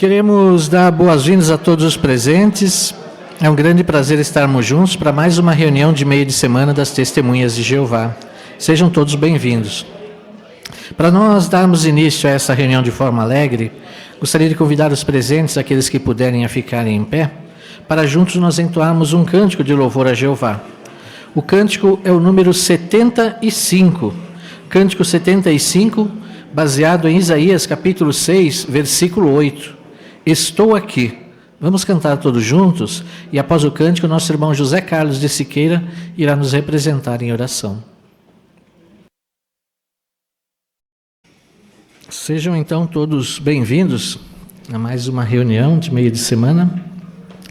Queremos dar boas-vindas a todos os presentes. É um grande prazer estarmos juntos para mais uma reunião de meio de semana das Testemunhas de Jeová. Sejam todos bem-vindos. Para nós darmos início a essa reunião de forma alegre, gostaria de convidar os presentes, aqueles que puderem, a ficarem em pé, para juntos nós entoarmos um cântico de louvor a Jeová. O cântico é o número 75. Cântico 75, baseado em Isaías capítulo 6, versículo 8. Estou aqui. Vamos cantar todos juntos e após o cântico, nosso irmão José Carlos de Siqueira irá nos representar em oração. Sejam então todos bem-vindos a mais uma reunião de meio de semana.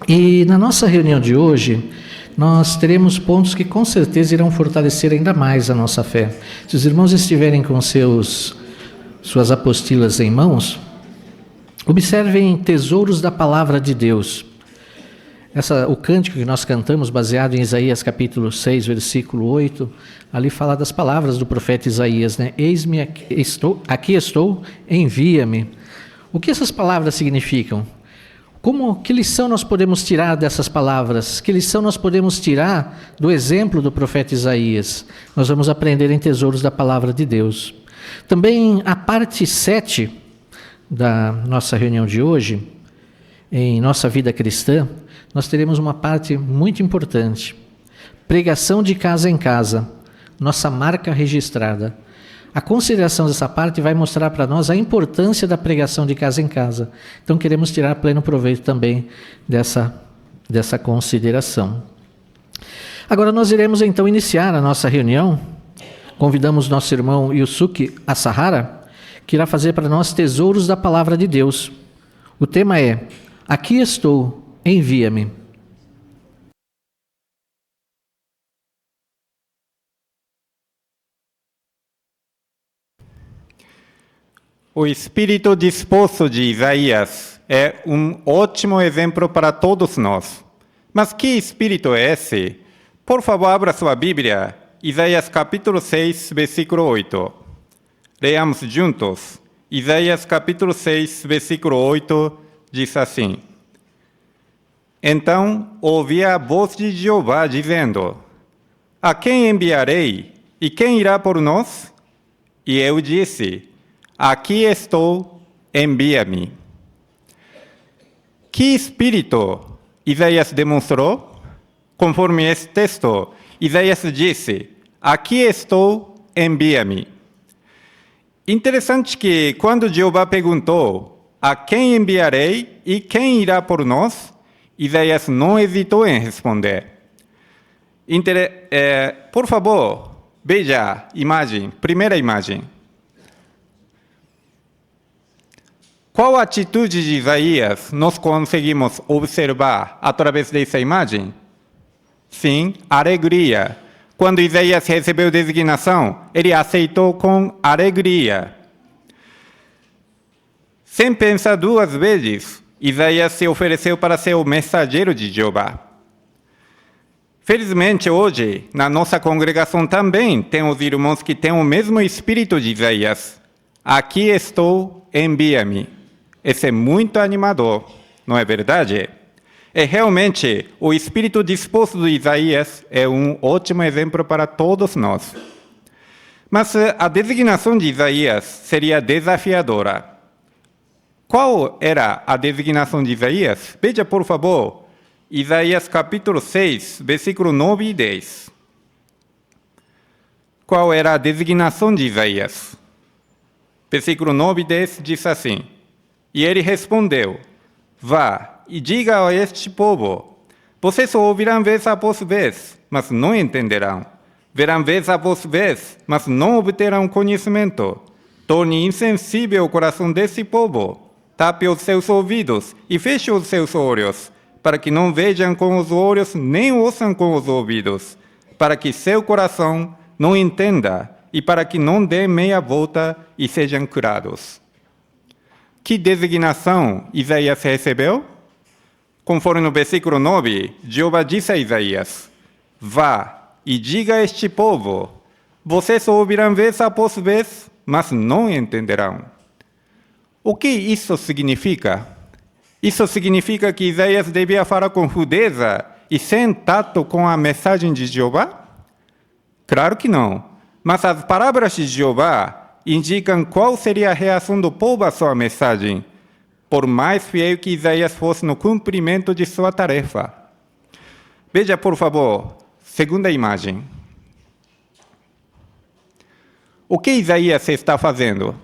E na nossa reunião de hoje, nós teremos pontos que com certeza irão fortalecer ainda mais a nossa fé. Se os irmãos estiverem com suas apostilas em mãos, observem tesouros da palavra de Deus. O cântico que nós cantamos, baseado em Isaías capítulo 6, versículo 8, ali fala das palavras do profeta Isaías, né? Eis-me, aqui estou, envia-me. O que essas palavras significam? Que lição nós podemos tirar dessas palavras? Que lição nós podemos tirar do exemplo do profeta Isaías? Nós vamos aprender em tesouros da palavra de Deus. Também a parte 7 da nossa reunião de hoje, em nossa vida cristã, nós teremos uma parte muito importante. Pregação de casa em casa, nossa marca registrada. A consideração dessa parte vai mostrar para nós a importância da pregação de casa em casa. Então queremos tirar pleno proveito também dessa consideração. Agora nós iremos então iniciar a nossa reunião. Convidamos nosso irmão Yusuke Asahara, que irá fazer para nós tesouros da palavra de Deus. O tema é: aqui estou, envia-me. O espírito disposto de Isaías é um ótimo exemplo para todos nós. Mas que espírito é esse? Por favor, abra sua Bíblia, Isaías capítulo 6, versículo 8. Leamos juntos. Isaías capítulo 6, versículo 8, diz assim: Então ouvi a voz de Jeová dizendo: A quem enviarei? E quem irá por nós? E eu disse: Aqui estou, envia-me. Que espírito Isaías demonstrou? Conforme esse texto, Isaías disse: Aqui estou, envia-me. Interessante que quando Jeová perguntou: A quem enviarei e quem irá por nós? Isaías não hesitou em responder. Por favor, veja a imagem, primeira imagem. Qual atitude de Isaías nós conseguimos observar através dessa imagem? Sim, alegria. Quando Isaías recebeu designação, ele aceitou com alegria. Sem pensar duas vezes, Isaías se ofereceu para ser o mensageiro de Jeová. Felizmente, hoje, na nossa congregação também tem os irmãos que têm o mesmo espírito de Isaías. Aqui estou, envia-me. Esse é muito animador, não é verdade? Realmente, o espírito disposto de Isaías é um ótimo exemplo para todos nós. Mas a designação de Isaías seria desafiadora. Qual era a designação de Isaías? Veja, por favor, Isaías capítulo 6, versículo 9 e 10. Qual era a designação de Isaías? Versículo 9 e 10 diz assim: E ele respondeu: Vá e diga a este povo: Vocês ouvirão vez após vez, mas não entenderão. Verão vez após vez, mas não obterão conhecimento. Torne insensível o coração desse povo. Tape os seus ouvidos e feche os seus olhos, para que não vejam com os olhos nem ouçam com os ouvidos, para que seu coração não entenda e para que não dê meia volta e sejam curados. Que designação Isaías recebeu? Conforme no versículo 9, Jeová disse a Isaías: Vá e diga a este povo: Vocês ouvirão vez após vez, mas não entenderão. O que isso significa? Isso significa que Isaías devia falar com rudeza e sem tato com a mensagem de Jeová? Claro que não. Mas as palavras de Jeová indicam qual seria a reação do povo à sua mensagem, por mais fiel que Isaías fosse no cumprimento de sua tarefa. Veja, por favor, segunda imagem. O que Isaías está fazendo?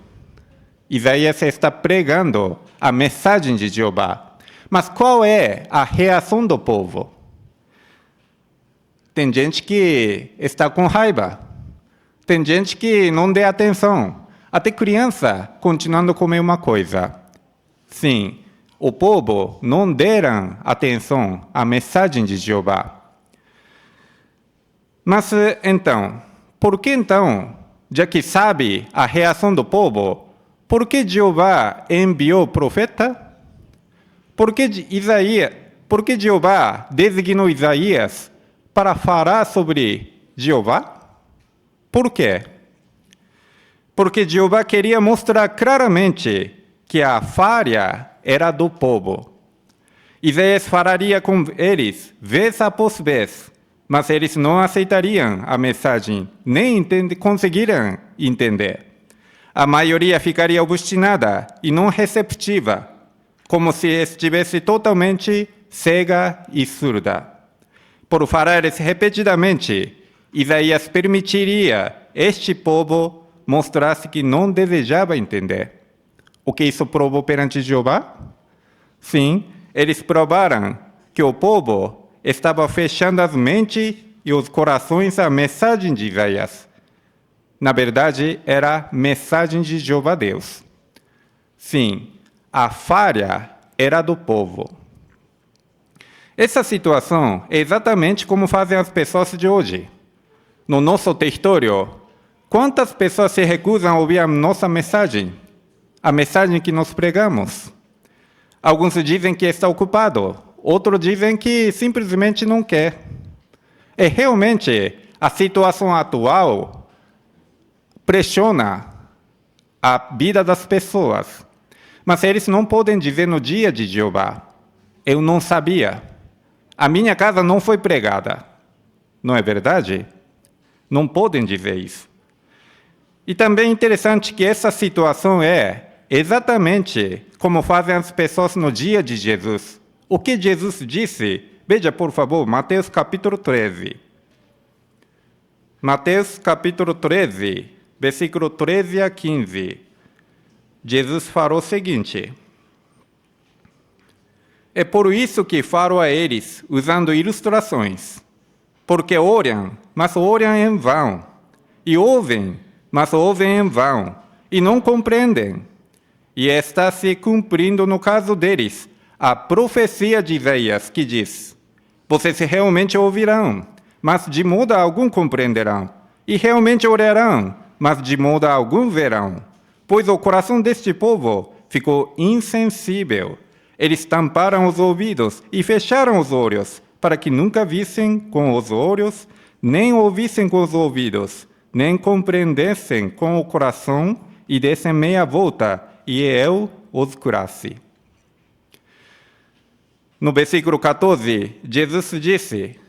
Isaías está pregando a mensagem de Jeová. Mas qual é a reação do povo? Tem gente que está com raiva. Tem gente que não dá atenção. Até criança continuando a comer uma coisa. Sim, o povo não deram atenção à mensagem de Jeová. Mas então, por que então, já que sabe a reação do povo, por que Jeová enviou o profeta? Por que Jeová designou Isaías para falar sobre Jeová? Por quê? Porque Jeová queria mostrar claramente que a falha era do povo. Isaías falaria com eles vez após vez, mas eles não aceitariam a mensagem, nem conseguiriam entender. A maioria ficaria obstinada e não receptiva, como se estivesse totalmente cega e surda. Por falar repetidamente, Isaías permitiria este povo mostrar-se que não desejava entender. O que isso provou perante Jeová? Sim, eles provaram que o povo estava fechando as mentes e os corações à mensagem de Isaías. Na verdade, era a mensagem de Jeová Deus. Sim, a falha era do povo. Essa situação é exatamente como fazem as pessoas de hoje. No nosso território, quantas pessoas se recusam a ouvir a nossa mensagem? A mensagem que nós pregamos? Alguns dizem que está ocupado, outros dizem que simplesmente não quer. E realmente, a situação atual pressiona a vida das pessoas. Mas eles não podem dizer no dia de Jeová: eu não sabia. A minha casa não foi pregada. Não é verdade? Não podem dizer isso. E também é interessante que essa situação é exatamente como fazem as pessoas no dia de Jesus. O que Jesus disse? Veja, por favor, Mateus capítulo 13. Mateus capítulo 13, versículo 13 a 15. Jesus falou o seguinte: é por isso que falo a eles, usando ilustrações, porque olham, mas olham em vão, e ouvem, mas ouvem em vão, e não compreendem. E está se cumprindo no caso deles a profecia de Isaías, que diz: vocês realmente ouvirão, mas de modo algum compreenderão, e realmente orarão, mas de modo algum verão. Pois o coração deste povo ficou insensível. Eles tamparam os ouvidos e fecharam os olhos, para que nunca vissem com os olhos, nem ouvissem com os ouvidos, nem compreendessem com o coração, e dessem meia volta, e eu os curasse. No versículo 14, Jesus disse: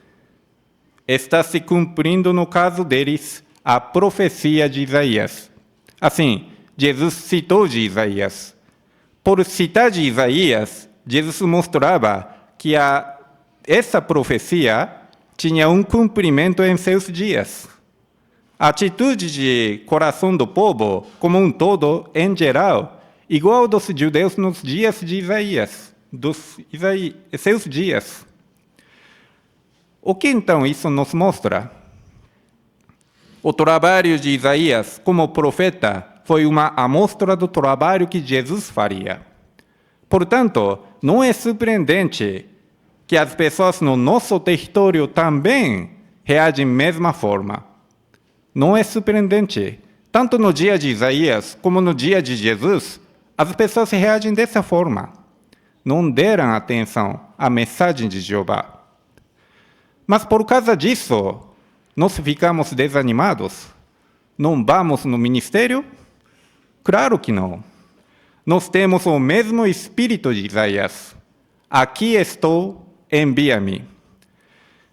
está se cumprindo no caso deles a profecia de Isaías. Assim, Jesus citou de Isaías. Por citar de Isaías, Jesus mostrava que essa profecia tinha um cumprimento em seus dias. A atitude de coração do povo, como um todo, em geral, igual dos judeus nos dias de Isaías, seus dias. O que então isso nos mostra? O trabalho de Isaías como profeta foi uma amostra do trabalho que Jesus faria. Portanto, não é surpreendente que as pessoas no nosso território também reagem da mesma forma. Não é surpreendente. Tanto no dia de Isaías como no dia de Jesus, as pessoas reagem dessa forma. Não deram atenção à mensagem de Jeová. Mas por causa disso, nós ficamos desanimados? Não vamos no ministério? Claro que não. Nós temos o mesmo espírito de Isaías. aqui estou, envia-me.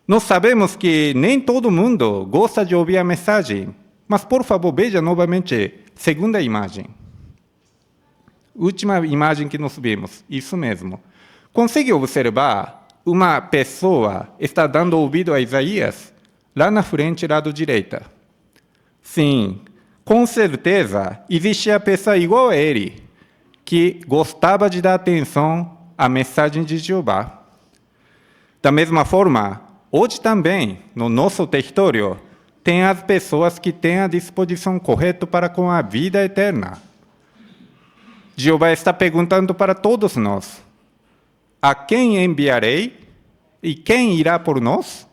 Nós sabemos que nem todo mundo gosta de ouvir a mensagem, mas por favor veja novamente segunda imagem. Última imagem que nós vimos, isso mesmo. Consegue observar uma pessoa está dando ouvido a Isaías lá na frente, lado direita? Sim, com certeza existe a pessoa igual a ele, que gostava de dar atenção à mensagem de Jeová. Da mesma forma, hoje também, no nosso território, tem as pessoas que têm a disposição correta para com a vida eterna. Jeová está perguntando para todos nós: a quem enviarei e quem irá por nós?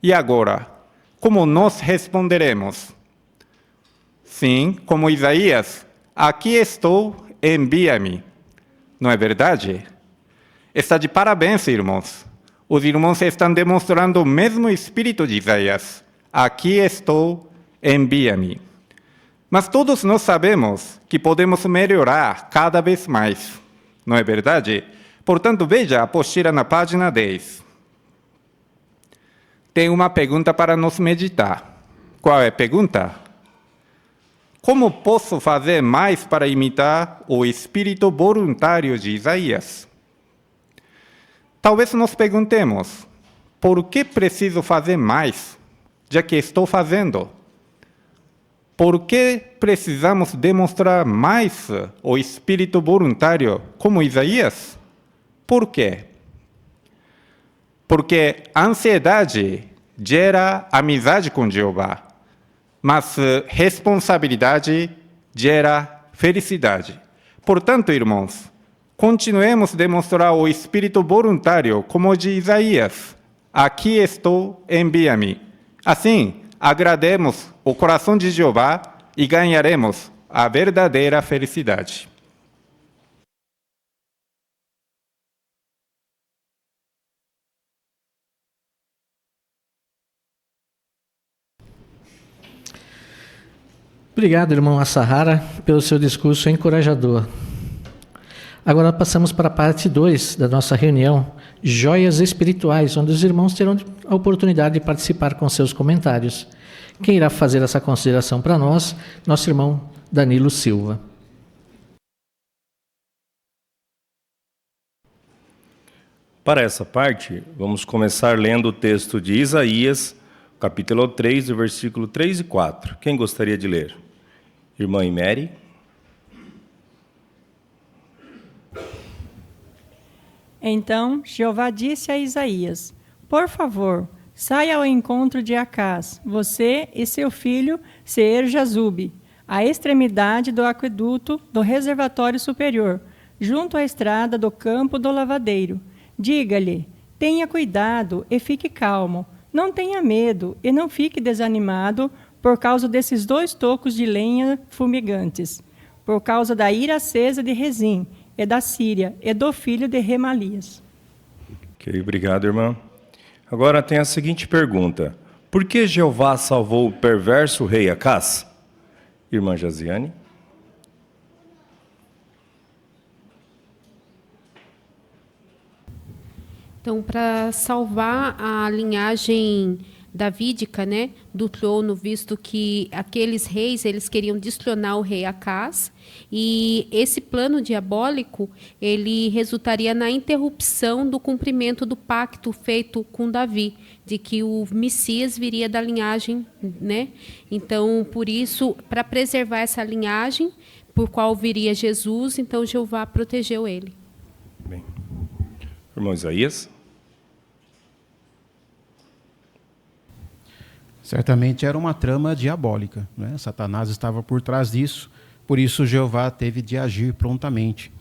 E agora, como nós responderemos? Sim, como Isaías, aqui estou, envia-me. Não é verdade? Está de parabéns, irmãos. Os irmãos estão demonstrando o mesmo espírito de Isaías. Aqui estou, envia-me. Mas todos nós sabemos que podemos melhorar cada vez mais. Não é verdade? Portanto, veja a apostila na página 10. Tem uma pergunta para nos meditar. Qual é a pergunta? Como posso fazer mais para imitar o espírito voluntário de Isaías? Talvez nos perguntemos, por que preciso fazer mais, já que estou fazendo? Por que precisamos demonstrar mais o espírito voluntário como Isaías? Por quê? Porque a ansiedade gera amizade com Jeová, mas responsabilidade gera felicidade. Portanto, irmãos, continuemos a demonstrar o espírito voluntário como o de Isaías. Aqui estou, envia-me. Assim, agrademos o coração de Jeová e ganharemos a verdadeira felicidade. Obrigado, irmão Asahara, pelo seu discurso encorajador. Agora passamos para a parte 2 da nossa reunião, Joias Espirituais, onde os irmãos terão a oportunidade de participar com seus comentários. Quem irá fazer essa consideração para nós? Nosso irmão Danilo Silva. Para essa parte, vamos começar lendo o texto de Isaías, capítulo 3, do versículo 3 e 4. Quem gostaria de ler? Irmã Mary. Então Jeová disse a Isaías: por favor, saia ao encontro de Acás, você e seu filho Seer-Jazube, à extremidade do aqueduto do reservatório superior, junto à estrada do campo do lavadeiro. Diga-lhe: tenha cuidado e fique calmo, não tenha medo e não fique desanimado por causa desses 2 tocos de lenha fumegantes, por causa da ira acesa de Rezim e da Síria e do filho de Remalias. Ok, obrigado, irmã. Agora tem a seguinte pergunta: por que Jeová salvou o perverso rei Acás? Irmã Jaziane. Então, para salvar a linhagem davídica, né, do trono, visto que aqueles reis, eles queriam destronar o rei Acás, e esse plano diabólico, ele resultaria na interrupção do cumprimento do pacto feito com Davi, de que o Messias viria da linhagem, né? Então, por isso, para preservar essa linhagem, por qual viria Jesus, então Jeová protegeu ele. Bem. Irmão Isaías. Certamente era uma trama diabólica, né? Satanás estava por trás disso, por isso Jeová teve de agir prontamente.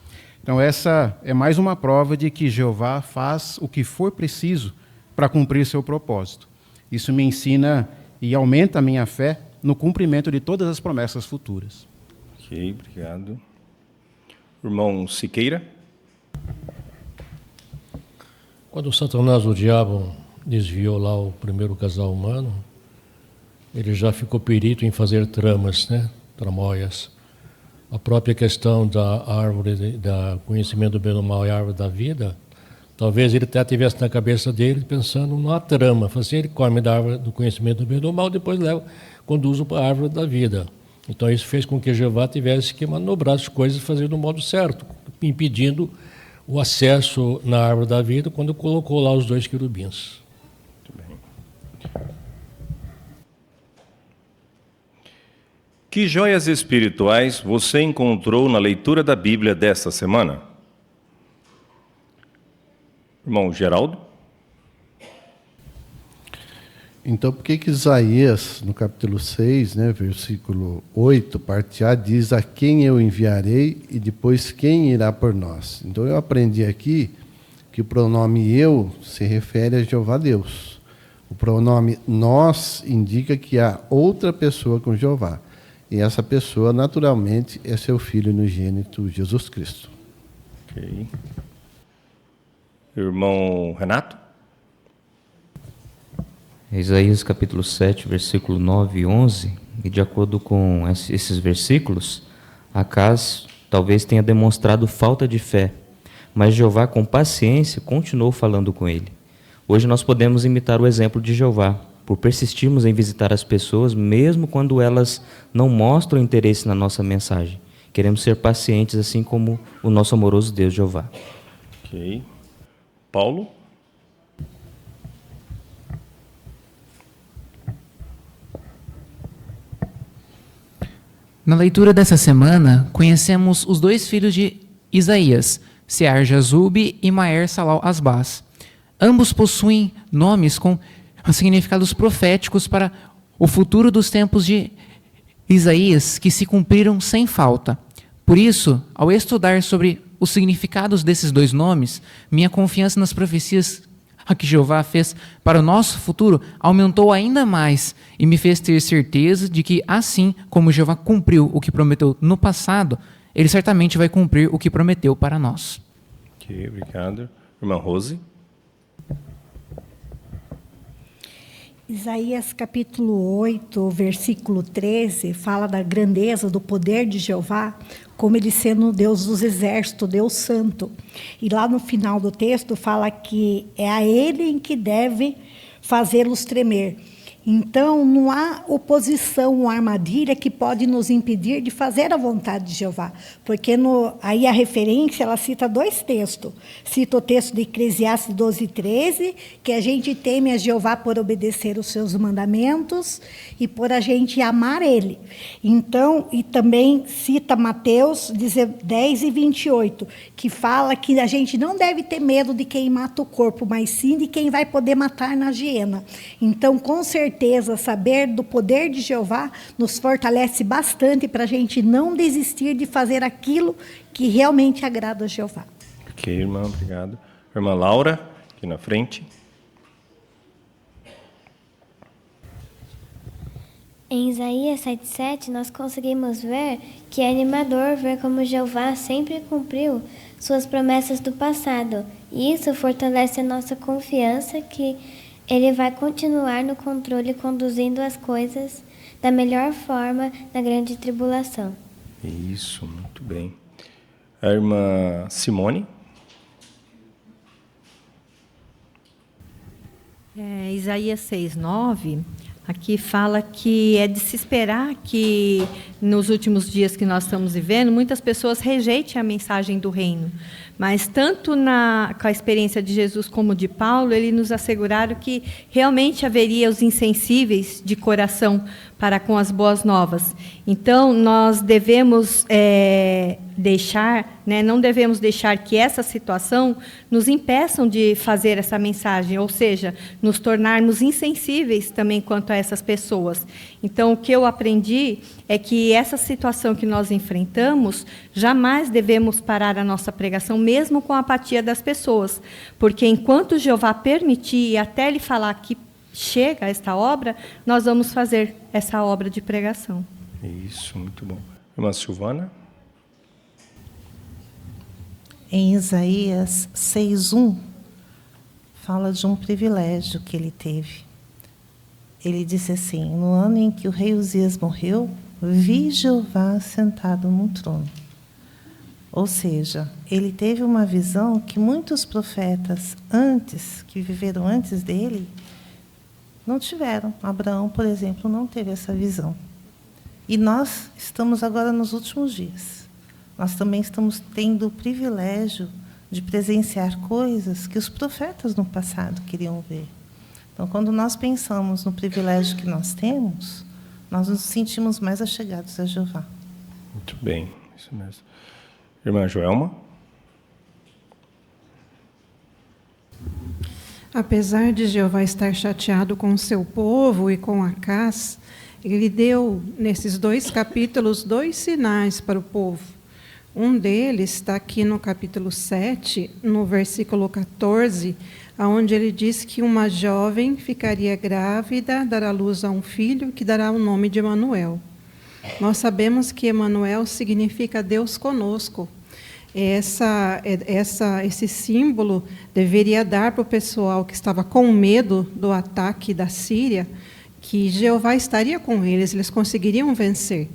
Então essa é mais uma prova de que Jeová faz o que for preciso para cumprir seu propósito. Isso me ensina e aumenta a minha fé no cumprimento de todas as promessas futuras. Ok, obrigado. Irmão Siqueira. Quando Satanás, o diabo, desviou lá o primeiro casal humano, ele já ficou perito em fazer tramas, né? Tramóias. A própria questão da árvore, da conhecimento do bem e do mal e a árvore da vida, Talvez ele até tivesse na cabeça dele pensando numa trama. Assim, ele come da árvore do conhecimento do bem e do mal, depois conduz-o para a árvore da vida. Então isso fez com que Jeová tivesse que manobrar as coisas e fazer do modo certo, impedindo o acesso na árvore da vida quando colocou lá os 2 querubins. Muito bem. Que joias espirituais você encontrou na leitura da Bíblia desta semana? Irmão Geraldo? Então, por que Isaías, no capítulo 6, né, versículo 8, parte A, diz a quem eu enviarei e depois quem irá por nós? Então, eu aprendi aqui que o pronome eu se refere a Jeová Deus. O pronome nós indica que há outra pessoa com Jeová. E essa pessoa, naturalmente, é seu Filho unigênito, Jesus Cristo. Ok. Irmão Renato? Isaías capítulo 7, versículo 9 e 11, e de acordo com esses versículos, Acaz talvez tenha demonstrado falta de fé, mas Jeová, com paciência, continuou falando com ele. Hoje nós podemos imitar o exemplo de Jeová, por persistirmos em visitar as pessoas, mesmo quando elas não mostram interesse na nossa mensagem. Queremos ser pacientes, assim como o nosso amoroso Deus, Jeová. Ok. Paulo? Na leitura dessa semana, conhecemos os 2 filhos de Isaías, Sear-Jazube e Maer-Salal-Asbaz. Ambos possuem nomes com significados proféticos para o futuro dos tempos de Isaías, que se cumpriram sem falta. Por isso, ao estudar sobre os significados desses 2 nomes, minha confiança nas profecias que Jeová fez para o nosso futuro aumentou ainda mais e me fez ter certeza de que, assim como Jeová cumpriu o que prometeu no passado, ele certamente vai cumprir o que prometeu para nós. Ok, obrigado. Irmã Rose? Isaías capítulo 8, versículo 13, fala da grandeza do poder de Jeová, como ele sendo o Deus dos exércitos, Deus santo. E lá no final do texto fala que é a ele em que deve fazê-los tremer. Então, não há oposição ou armadilha que pode nos impedir de fazer a vontade de Jeová. Porque aí a referência, ela cita 2 textos. Cita o texto de Eclesiastes 12:13, que a gente teme a Jeová por obedecer os seus mandamentos e por a gente amar ele. Então, e também cita Mateus 10:28, que fala que a gente não deve ter medo de quem mata o corpo, mas sim de quem vai poder matar na hiena. Então, com certeza, saber do poder de Jeová nos fortalece bastante para a gente não desistir de fazer aquilo que realmente agrada a Jeová. Ok, irmã, obrigado. Irmã Laura, aqui na frente. Em Isaías 7,7, nós conseguimos ver que é animador ver como Jeová sempre cumpriu suas promessas do passado. E isso fortalece a nossa confiança que ele vai continuar no controle, conduzindo as coisas da melhor forma na grande tribulação. Isso, muito bem. A irmã Simone. Isaías 6:9, aqui fala que é de se esperar que nos últimos dias que nós estamos vivendo, muitas pessoas rejeitem a mensagem do reino. Mas tanto com a experiência de Jesus como de Paulo, eles nos asseguraram que realmente haveria os insensíveis de coração para com as boas novas. Então, nós devemos não devemos deixar que essa situação nos impeçam de fazer essa mensagem, ou seja, nos tornarmos insensíveis também quanto a essas pessoas. Então, o que eu aprendi é que essa situação que nós enfrentamos, jamais devemos parar a nossa pregação, mesmo com a apatia das pessoas, porque enquanto Jeová permitir e até Ele falar que chega esta obra, nós vamos fazer essa obra de pregação. Isso, muito bom. Irmã Silvana? Em Isaías 6:1, fala de um privilégio que ele teve. Ele disse assim: no ano em que o rei Uzias morreu, vi Jeová sentado num trono. Ou seja, ele teve uma visão que muitos profetas que viveram antes dele, não tiveram. Abraão, por exemplo, não teve essa visão. E nós estamos agora nos últimos dias. Nós também estamos tendo o privilégio de presenciar coisas que os profetas no passado queriam ver. Então, quando nós pensamos no privilégio que nós temos, nós nos sentimos mais achegados a Jeová. Muito bem, isso mesmo. Irmã Joelma? Apesar de Jeová estar chateado com o seu povo e com Acás, ele deu, nesses 2 capítulos, 2 sinais para o povo. Um deles está aqui no capítulo 7, no versículo 14, onde ele diz que uma jovem ficaria grávida, dará luz a um filho, que dará o nome de Emanuel. Nós sabemos que Emanuel significa Deus conosco. Esse símbolo deveria dar para o pessoal que estava com medo do ataque da Síria, que Jeová estaria com eles, eles conseguiriam vencer.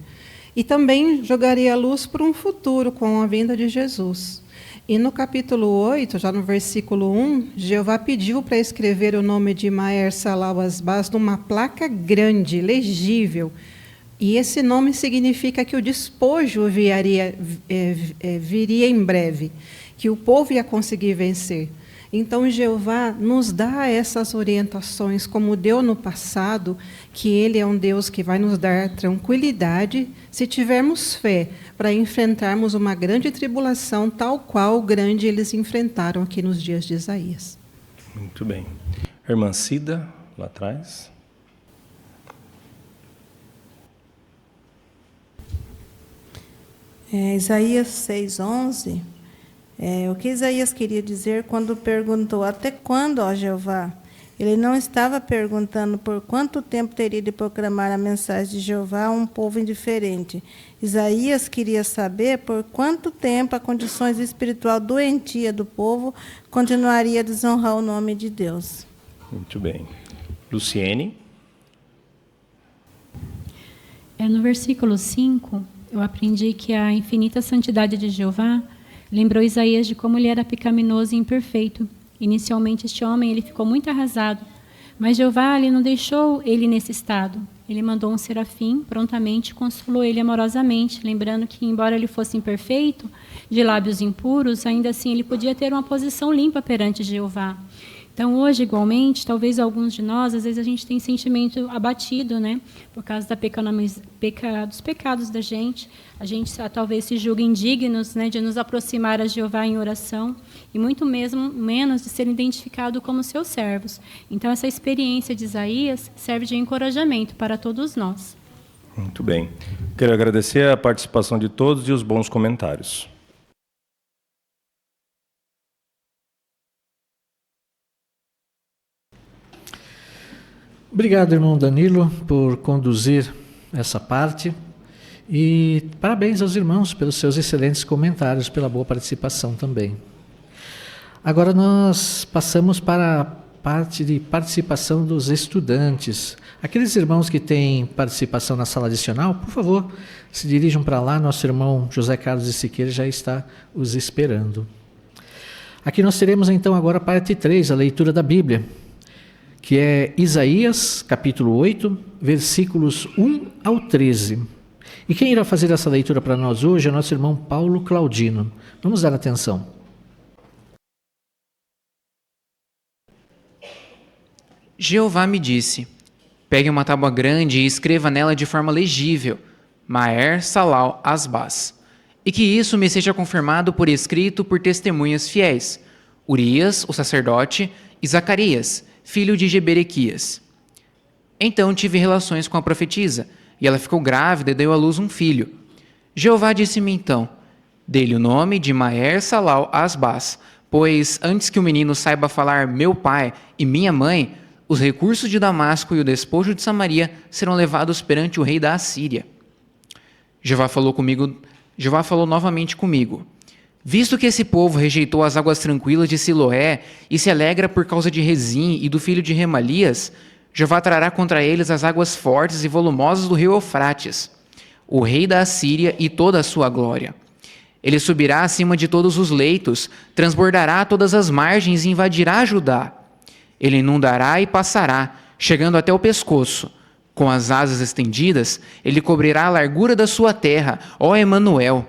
E também jogaria a luz para um futuro com a vinda de Jesus. E no capítulo 8, já no versículo 1, Jeová pediu para escrever o nome de Maher Salal Asbaz numa placa grande, legível. E esse nome significa que o despojo viria em breve, que o povo ia conseguir vencer. Então, Jeová nos dá essas orientações, como deu no passado, que Ele é um Deus que vai nos dar tranquilidade, se tivermos fé, para enfrentarmos uma grande tribulação, tal qual grande eles enfrentaram aqui nos dias de Isaías. Muito bem. Irmã Cida, lá atrás. Isaías 6:11, o que Isaías queria dizer quando perguntou, até quando, ó Jeová? Ele não estava perguntando por quanto tempo teria de proclamar a mensagem de Jeová a um povo indiferente. Isaías queria saber por quanto tempo a condição espiritual doentia do povo continuaria a desonrar o nome de Deus. Muito bem. Luciene? No versículo 5, eu aprendi que a infinita santidade de Jeová lembrou Isaías de como ele era pecaminoso e imperfeito. Inicialmente, este homem ele ficou muito arrasado, mas Jeová ele não deixou ele nesse estado. Ele mandou um serafim, prontamente consolou ele amorosamente, lembrando que, embora ele fosse imperfeito, de lábios impuros, ainda assim ele podia ter uma posição limpa perante Jeová. Então, hoje, igualmente, talvez alguns de nós, às vezes a gente tem sentimento abatido, né? Por causa dos pecados da gente. A gente talvez se julga indignos, né, de nos aproximar a Jeová em oração e muito menos de ser identificado como seus servos. Então, essa experiência de Isaías serve de encorajamento para todos nós. Muito bem. Quero agradecer a participação de todos e os bons comentários. Obrigado, irmão Danilo, por conduzir essa parte. E parabéns aos irmãos pelos seus excelentes comentários, pela boa participação também. Agora nós passamos para a parte de participação dos estudantes. Aqueles irmãos que têm participação na sala adicional, por favor, se dirijam para lá. Nosso irmão José Carlos de Siqueira já está os esperando. Aqui nós teremos então agora a parte 3, a leitura da Bíblia, que é Isaías, capítulo 8, versículos 1 ao 13. E quem irá fazer essa leitura para nós hoje é o nosso irmão Paulo Claudino. Vamos dar atenção. Jeová me disse, pegue uma tábua grande e escreva nela de forma legível, Maher Salal Asbaz, e que isso me seja confirmado por escrito por testemunhas fiéis, Urias, o sacerdote, e Zacarias, filho de Jeberequias. Então tive relações com a profetisa, e ela ficou grávida e deu à luz um filho. Jeová disse-me então, dê-lhe o nome de Maher Salal Asbaz, pois antes que o menino saiba falar meu pai e minha mãe, os recursos de Damasco e o despojo de Samaria serão levados perante o rei da Assíria. Jeová falou novamente comigo. Visto que esse povo rejeitou as águas tranquilas de Siloé e se alegra por causa de Rezim e do filho de Remalias, Jeová trará contra eles as águas fortes e volumosas do rio Eufrates, o rei da Assíria e toda a sua glória. Ele subirá acima de todos os leitos, transbordará todas as margens e invadirá Judá. Ele inundará e passará, chegando até o pescoço. Com as asas estendidas, ele cobrirá a largura da sua terra, ó Emanuel.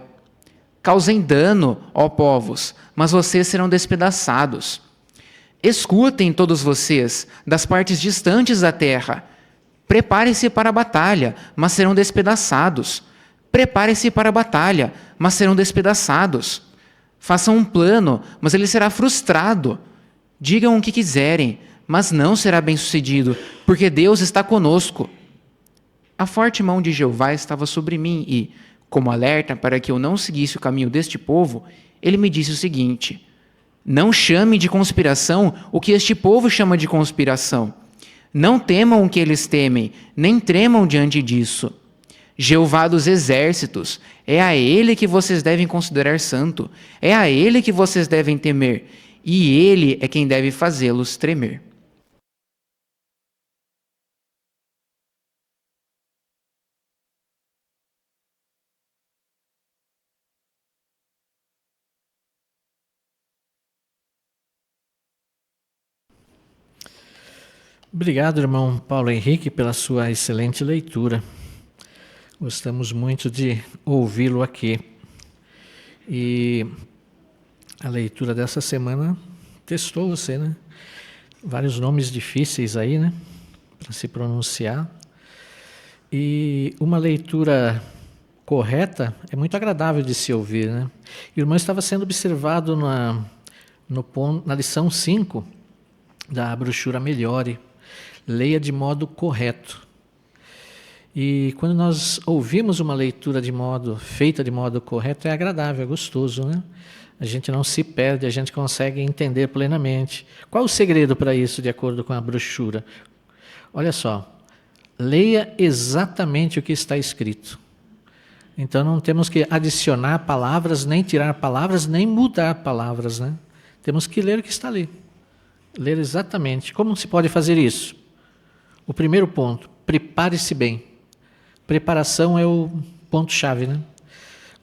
Causem dano, ó povos, mas vocês serão despedaçados. Escutem todos vocês, das partes distantes da terra. Preparem-se para a batalha, mas serão despedaçados. Preparem-se para a batalha, mas serão despedaçados. Façam um plano, mas ele será frustrado. Digam o que quiserem, mas não será bem-sucedido, porque Deus está conosco. A forte mão de Jeová estava sobre mim e, como alerta para que eu não seguisse o caminho deste povo, ele me disse o seguinte: não chame de conspiração o que este povo chama de conspiração. Não temam o que eles temem, nem tremam diante disso. Jeová dos exércitos, é a ele que vocês devem considerar santo, é a ele que vocês devem temer, e ele é quem deve fazê-los tremer. Obrigado, irmão Paulo Henrique, pela sua excelente leitura. Gostamos muito de ouvi-lo aqui. E a leitura dessa semana testou você, né? Vários nomes difíceis aí, né? Para se pronunciar. E uma leitura correta é muito agradável de se ouvir, né? E o irmão estava sendo observado na lição 5 da brochura Melhore. Leia de modo correto. E quando nós ouvimos uma leitura feita de modo correto, é agradável, é gostoso, né? A gente não se perde, a gente consegue entender plenamente. Qual o segredo para isso, de acordo com a brochura? Olha só, leia exatamente o que está escrito. Então não temos que adicionar palavras, nem tirar palavras, nem mudar palavras, né? Temos que ler o que está ali. Ler exatamente. Como se pode fazer isso? O primeiro ponto, prepare-se bem. Preparação é o ponto-chave, né?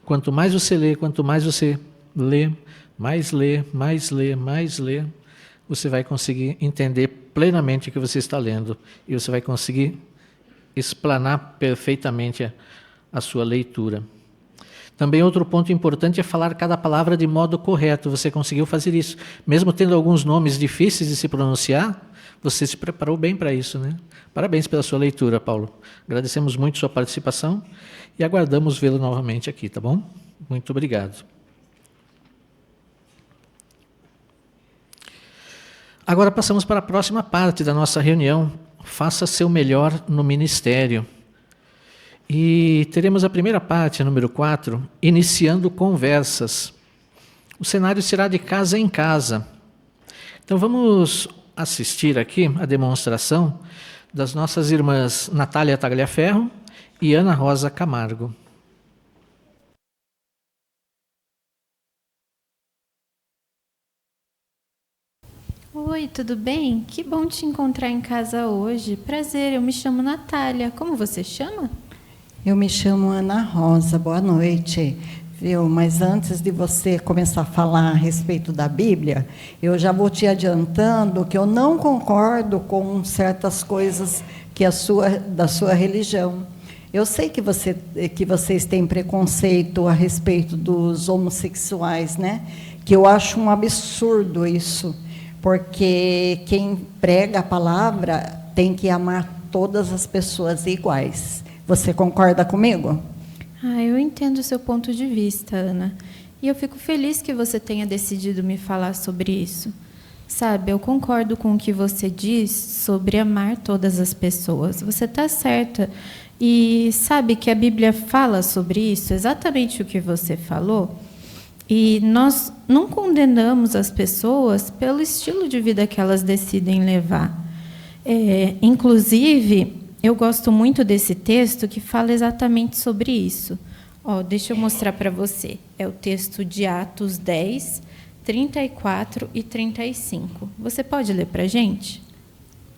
Quanto mais você lê, mais lê, você vai conseguir entender plenamente o que você está lendo e você vai conseguir explanar perfeitamente a sua leitura. Também outro ponto importante é falar cada palavra de modo correto. Você conseguiu fazer isso. Mesmo tendo alguns nomes difíceis de se pronunciar, você se preparou bem para isso, né? Parabéns pela sua leitura, Paulo. Agradecemos muito sua participação e aguardamos vê-lo novamente aqui, tá bom? Muito obrigado. Agora passamos para a próxima parte da nossa reunião. Faça seu melhor no ministério. E teremos a primeira parte, número 4, iniciando conversas. O cenário será de casa em casa. Então vamos assistir aqui a demonstração das nossas irmãs Natália Tagliaferro e Ana Rosa Camargo. Oi, tudo bem? Que bom te encontrar em casa hoje. Prazer, eu me chamo Natália. Como você chama? Eu me chamo Ana Rosa. Boa noite. Viu? Mas antes de você começar a falar a respeito da Bíblia, eu já vou te adiantando que eu não concordo com certas coisas que da sua religião. Eu sei que vocês têm preconceito a respeito dos homossexuais, né? Que eu acho um absurdo isso, porque quem prega a palavra tem que amar todas as pessoas iguais. Você concorda comigo? Eu entendo o seu ponto de vista, Ana. E eu fico feliz que você tenha decidido me falar sobre isso. Sabe, eu concordo com o que você diz sobre amar todas as pessoas. Você está certa. E sabe que a Bíblia fala sobre isso, exatamente o que você falou. E nós não condenamos as pessoas pelo estilo de vida que elas decidem levar. Inclusive, eu gosto muito desse texto que fala exatamente sobre isso. Deixa eu mostrar para você. É o texto de Atos 10, 34 e 35. Você pode ler para a gente?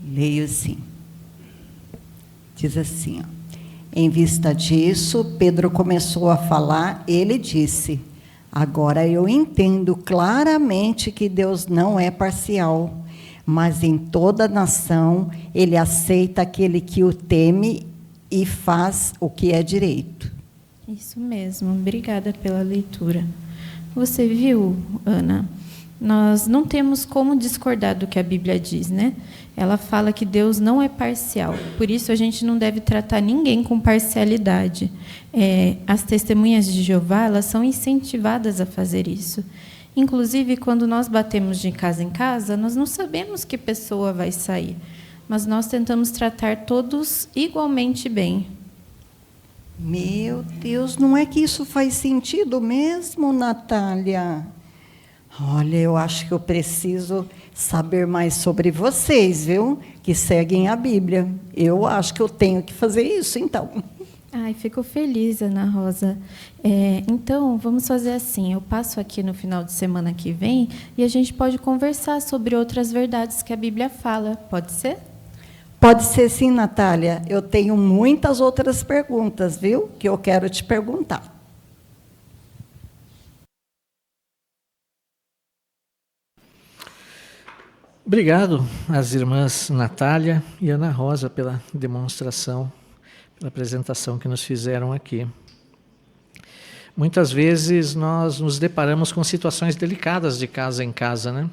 Leio sim. Diz assim, ó. Em vista disso, Pedro começou a falar, ele disse: Agora, eu entendo claramente que Deus não é parcial, mas em toda nação Ele aceita aquele que o teme e faz o que é direito. Isso mesmo, obrigada pela leitura. Você viu, Ana? Nós não temos como discordar do que a Bíblia diz, né? Ela fala que Deus não é parcial, por isso a gente não deve tratar ninguém com parcialidade. As testemunhas de Jeová, elas são incentivadas a fazer isso. Inclusive, quando nós batemos de casa em casa, nós não sabemos que pessoa vai sair, mas nós tentamos tratar todos igualmente bem. Meu Deus, não é que isso faz sentido mesmo, Natália? Olha, eu acho que eu preciso saber mais sobre vocês, viu? Que seguem a Bíblia. Eu acho que eu tenho que fazer isso, então. Ai, fico feliz, Ana Rosa. Então, vamos fazer assim. Eu passo aqui no final de semana que vem e a gente pode conversar sobre outras verdades que a Bíblia fala. Pode ser? Pode ser sim, Natália. Eu tenho muitas outras perguntas, viu? Que eu quero te perguntar. Obrigado às irmãs Natália e Ana Rosa pela demonstração, pela apresentação que nos fizeram aqui. Muitas vezes nós nos deparamos com situações delicadas de casa em casa, né?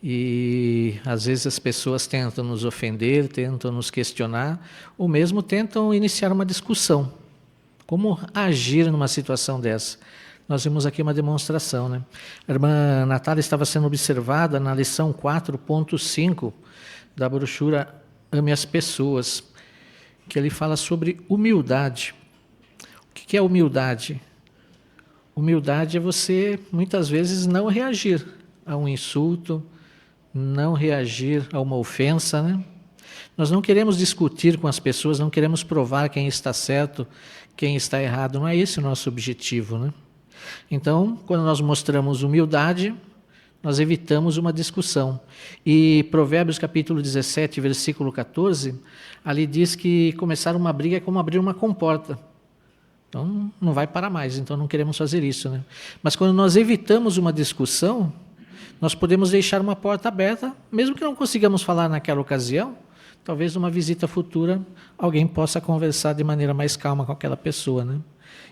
E às vezes as pessoas tentam nos ofender, tentam nos questionar, ou mesmo tentam iniciar uma discussão. Como agir numa situação dessa? Nós vimos aqui uma demonstração, né? A irmã Natália estava sendo observada na lição 4.5 da brochura Ame as Pessoas, que ele fala sobre humildade. O que é humildade? Humildade é você, muitas vezes, não reagir a um insulto, não reagir a uma ofensa, né? Nós não queremos discutir com as pessoas, não queremos provar quem está certo, quem está errado. Não é esse o nosso objetivo, né? Então, quando nós mostramos humildade, nós evitamos uma discussão. E Provérbios capítulo 17, versículo 14, ali diz que começar uma briga é como abrir uma comporta. Então, não vai parar mais, então não queremos fazer isso, né? Mas quando nós evitamos uma discussão, nós podemos deixar uma porta aberta, mesmo que não consigamos falar naquela ocasião, talvez numa visita futura alguém possa conversar de maneira mais calma com aquela pessoa, né?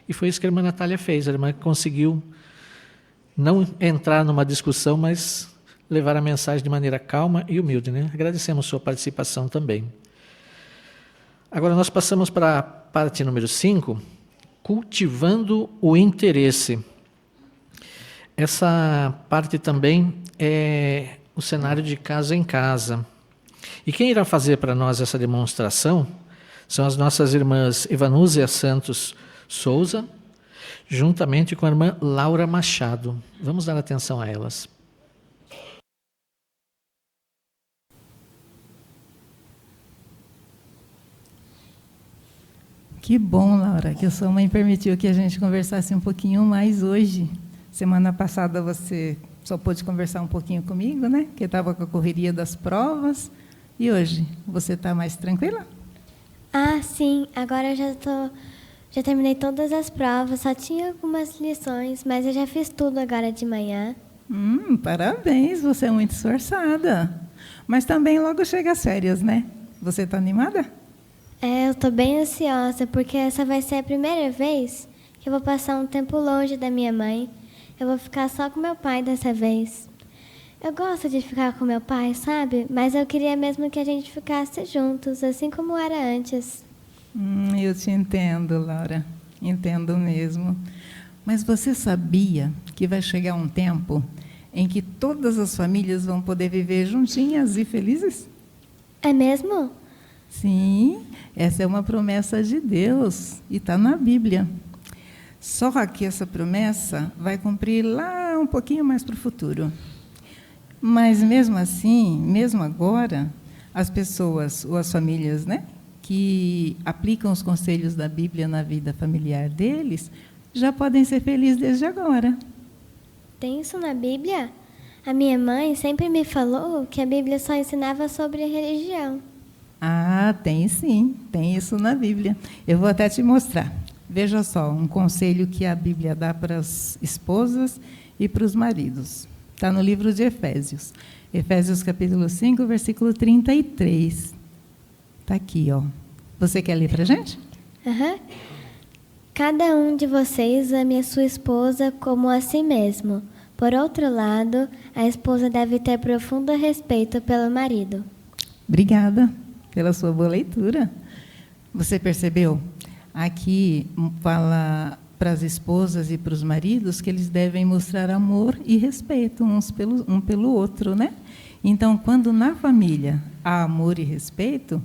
E foi isso que a irmã Natália fez. A irmã conseguiu não entrar numa discussão, mas levar a mensagem de maneira calma e humilde, né? Agradecemos sua participação também. Agora nós passamos para a parte número 5, cultivando o interesse. Essa parte também é o cenário de casa em casa. E quem irá fazer para nós essa demonstração são as nossas irmãs Evanúzia Santos Souza, juntamente com a irmã Laura Machado. Vamos dar atenção a elas. Que bom, Laura, que a sua mãe permitiu que a gente conversasse um pouquinho mais hoje. Semana passada você só pôde conversar um pouquinho comigo, né? Que estava com a correria das provas. E hoje, você está mais tranquila? Ah, sim. Agora eu já terminei todas as provas, só tinha algumas lições, mas eu já fiz tudo agora de manhã. Parabéns, você é muito esforçada. Mas também logo chega as férias, né? Você está animada? Eu estou bem ansiosa, porque essa vai ser a primeira vez que eu vou passar um tempo longe da minha mãe. Eu vou ficar só com meu pai dessa vez. Eu gosto de ficar com meu pai, sabe? Mas eu queria mesmo que a gente ficasse juntos, assim como era antes. Eu te entendo, Laura. Entendo mesmo. Mas você sabia que vai chegar um tempo em que todas as famílias vão poder viver juntinhas e felizes? É mesmo? Sim, essa é uma promessa de Deus e está na Bíblia. Só que essa promessa vai cumprir lá um pouquinho mais para o futuro. Mas mesmo assim, mesmo agora, as pessoas ou as famílias, né, que aplicam os conselhos da Bíblia na vida familiar deles, já podem ser felizes desde agora. Tem isso na Bíblia? A minha mãe sempre me falou que a Bíblia só ensinava sobre religião. Ah, tem sim, tem isso na Bíblia. Eu vou até te mostrar. Veja só, um conselho que a Bíblia dá para as esposas e para os maridos. Está no livro de Efésios. Efésios capítulo 5, versículo 33. Está aqui, ó. Você quer ler para a gente? Uhum. Cada um de vocês ame a sua esposa como a si mesmo. Por outro lado, a esposa deve ter profundo respeito pelo marido. Obrigada pela sua boa leitura. Você percebeu? Aqui fala para as esposas e para os maridos que eles devem mostrar amor e respeito um pelo outro, né? Então, quando na família há amor e respeito,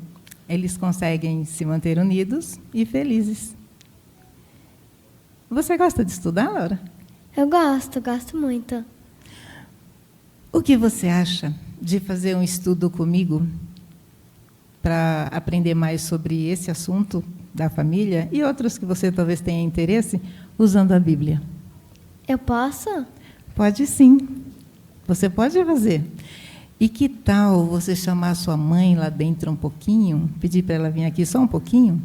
eles conseguem se manter unidos e felizes. Você gosta de estudar, Laura? Eu gosto muito. O que você acha de fazer um estudo comigo para aprender mais sobre esse assunto da família e outros que você talvez tenha interesse, usando a Bíblia? Eu posso? Pode sim. Você pode fazer. E que tal você chamar sua mãe lá dentro um pouquinho, pedir para ela vir aqui só um pouquinho?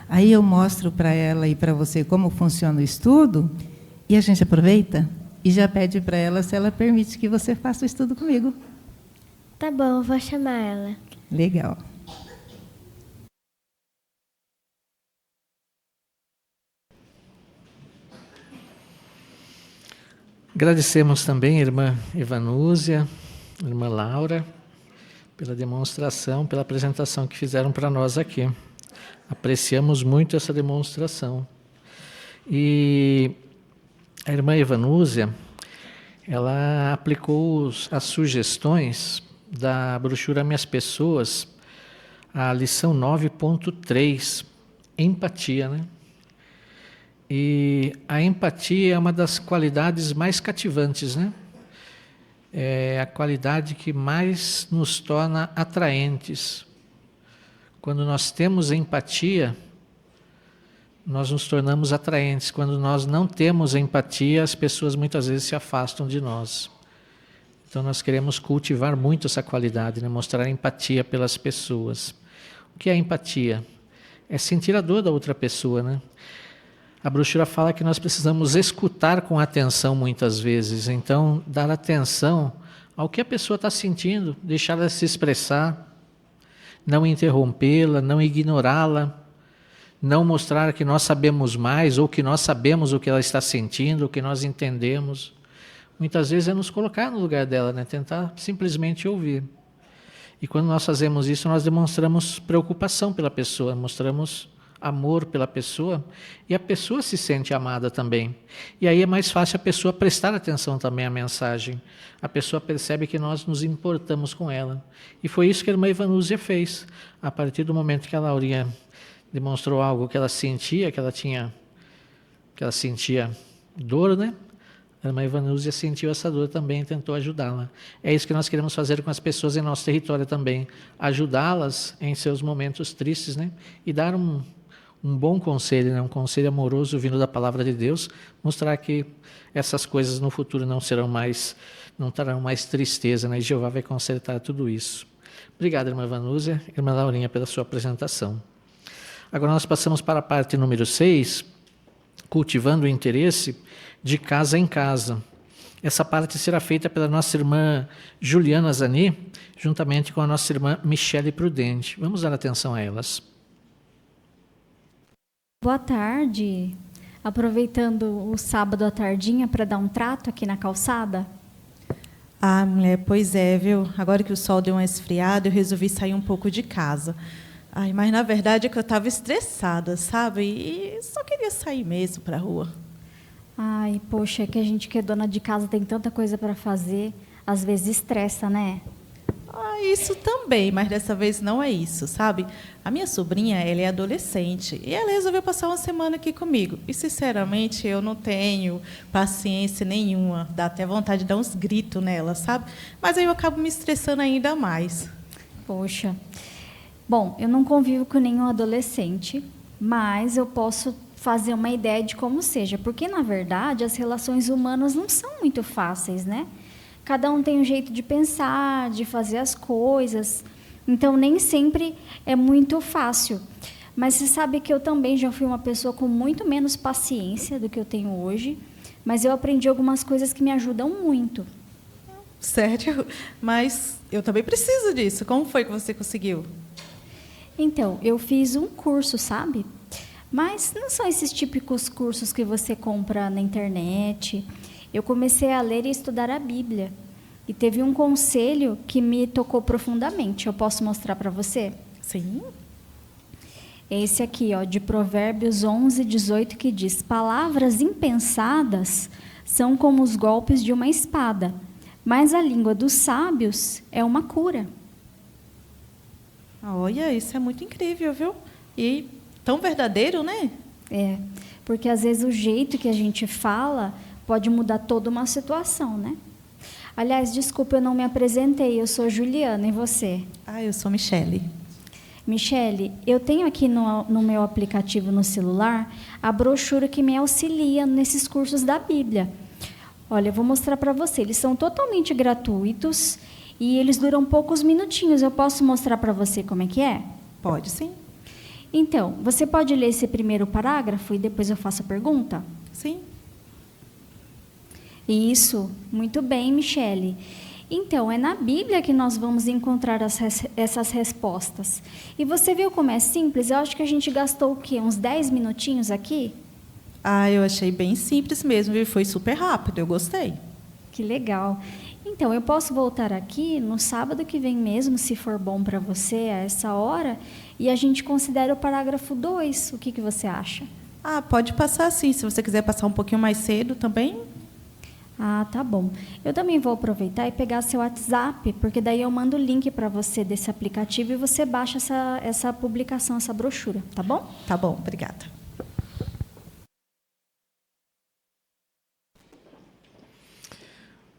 Aí eu mostro para ela e para você como funciona o estudo, e a gente aproveita e já pede para ela se ela permite que você faça o estudo comigo. Tá bom, eu vou chamar ela. Legal. Agradecemos também a irmã Evanúzia, a irmã Laura, pela demonstração, pela apresentação que fizeram para nós aqui. Apreciamos muito essa demonstração. E a irmã Evanúzia, ela aplicou as sugestões da brochura Minhas Pessoas, a lição 9.3, empatia, né? E a empatia é uma das qualidades mais cativantes, né? É a qualidade que mais nos torna atraentes. Quando nós temos empatia, nós nos tornamos atraentes. Quando nós não temos empatia, as pessoas muitas vezes se afastam de nós. Então nós queremos cultivar muito essa qualidade, né? Mostrar empatia pelas pessoas. O que é empatia? É sentir a dor da outra pessoa, né? A brochura fala que nós precisamos escutar com atenção muitas vezes, então dar atenção ao que a pessoa está sentindo, deixar ela se expressar, não interrompê-la, não ignorá-la, não mostrar que nós sabemos mais ou que nós sabemos o que ela está sentindo, o que nós entendemos. Muitas vezes é nos colocar no lugar dela, né? Tentar simplesmente ouvir. E quando nós fazemos isso, nós demonstramos preocupação pela pessoa, mostramos amor pela pessoa, e a pessoa se sente amada também. E aí é mais fácil a pessoa prestar atenção também à mensagem. A pessoa percebe que nós nos importamos com ela. E foi isso que a irmã Evanúzia fez. A partir do momento que a Laurinha demonstrou algo que ela sentia, que ela sentia dor, né? A irmã Evanúzia sentiu essa dor também e tentou ajudá-la. É isso que nós queremos fazer com as pessoas em nosso território também. Ajudá-las em seus momentos tristes, né? E dar um bom conselho, né? Um conselho amoroso vindo da palavra de Deus, mostrar que essas coisas no futuro não trarão mais tristeza, né? E Jeová vai consertar tudo isso. Obrigado, irmã Evanúzia, irmã Laurinha, pela sua apresentação. Agora nós passamos para a parte número 6, cultivando o interesse de casa em casa. Essa parte será feita pela nossa irmã Juliana Zani, juntamente com a nossa irmã Michele Prudente. Vamos dar atenção a elas. Boa tarde. Aproveitando o sábado à tardinha para dar um trato aqui na calçada. Ah, mulher, pois é, viu? Agora que o sol deu uma esfriada, eu resolvi sair um pouco de casa. Ai, mas na verdade é que eu estava estressada, sabe? E só queria sair mesmo para a rua. Ai, poxa, é que a gente que é dona de casa tem tanta coisa para fazer, às vezes estressa, né? Ah, isso também, mas dessa vez não é isso, sabe? A minha sobrinha, ela é adolescente e ela resolveu passar uma semana aqui comigo. E, sinceramente, eu não tenho paciência nenhuma. Dá até vontade de dar uns gritos nela, sabe? Mas aí eu acabo me estressando ainda mais. Poxa. Bom, eu não convivo com nenhum adolescente, mas eu posso fazer uma ideia de como seja. Porque, na verdade, as relações humanas não são muito fáceis, né? Cada um tem um jeito de pensar, de fazer as coisas. Então, nem sempre é muito fácil. Mas você sabe que eu também já fui uma pessoa com muito menos paciência do que eu tenho hoje, mas eu aprendi algumas coisas que me ajudam muito. Sério? Mas eu também preciso disso. Como foi que você conseguiu? Então, eu fiz um curso, sabe? Mas não são esses típicos cursos que você compra na internet. Eu comecei a ler e estudar a Bíblia. E teve um conselho que me tocou profundamente. Eu posso mostrar para você? Sim. Esse aqui, ó, de Provérbios 11:18, que diz: palavras impensadas são como os golpes de uma espada, mas a língua dos sábios é uma cura. Olha, isso é muito incrível, viu? E tão verdadeiro, né? É, porque às vezes o jeito que a gente fala pode mudar toda uma situação, né? Aliás, desculpa, eu não me apresentei, eu sou Juliana, e você? Eu sou Michele. Michele, eu tenho aqui no meu aplicativo no celular a brochura que me auxilia nesses cursos da Bíblia. Olha, eu vou mostrar para você, eles são totalmente gratuitos e eles duram poucos minutinhos. Eu posso mostrar para você como é que é? Pode, sim. Então, você pode ler esse primeiro parágrafo e depois eu faço a pergunta? Sim. Isso, muito bem, Michele. Então, é na Bíblia que nós vamos encontrar essas respostas. E você viu como é simples? Eu acho que a gente gastou o quê? Uns 10 minutinhos aqui? Eu achei bem simples mesmo, e foi super rápido, eu gostei. Que legal. Então, eu posso voltar aqui no sábado que vem mesmo, se for bom para você, a essa hora, e a gente considera o parágrafo 2. O que você acha? Pode passar sim. Se você quiser passar um pouquinho mais cedo também. Tá bom. Eu também vou aproveitar e pegar seu WhatsApp, porque daí eu mando o link para você desse aplicativo e você baixa essa publicação, essa brochura, tá bom? Tá bom, obrigada.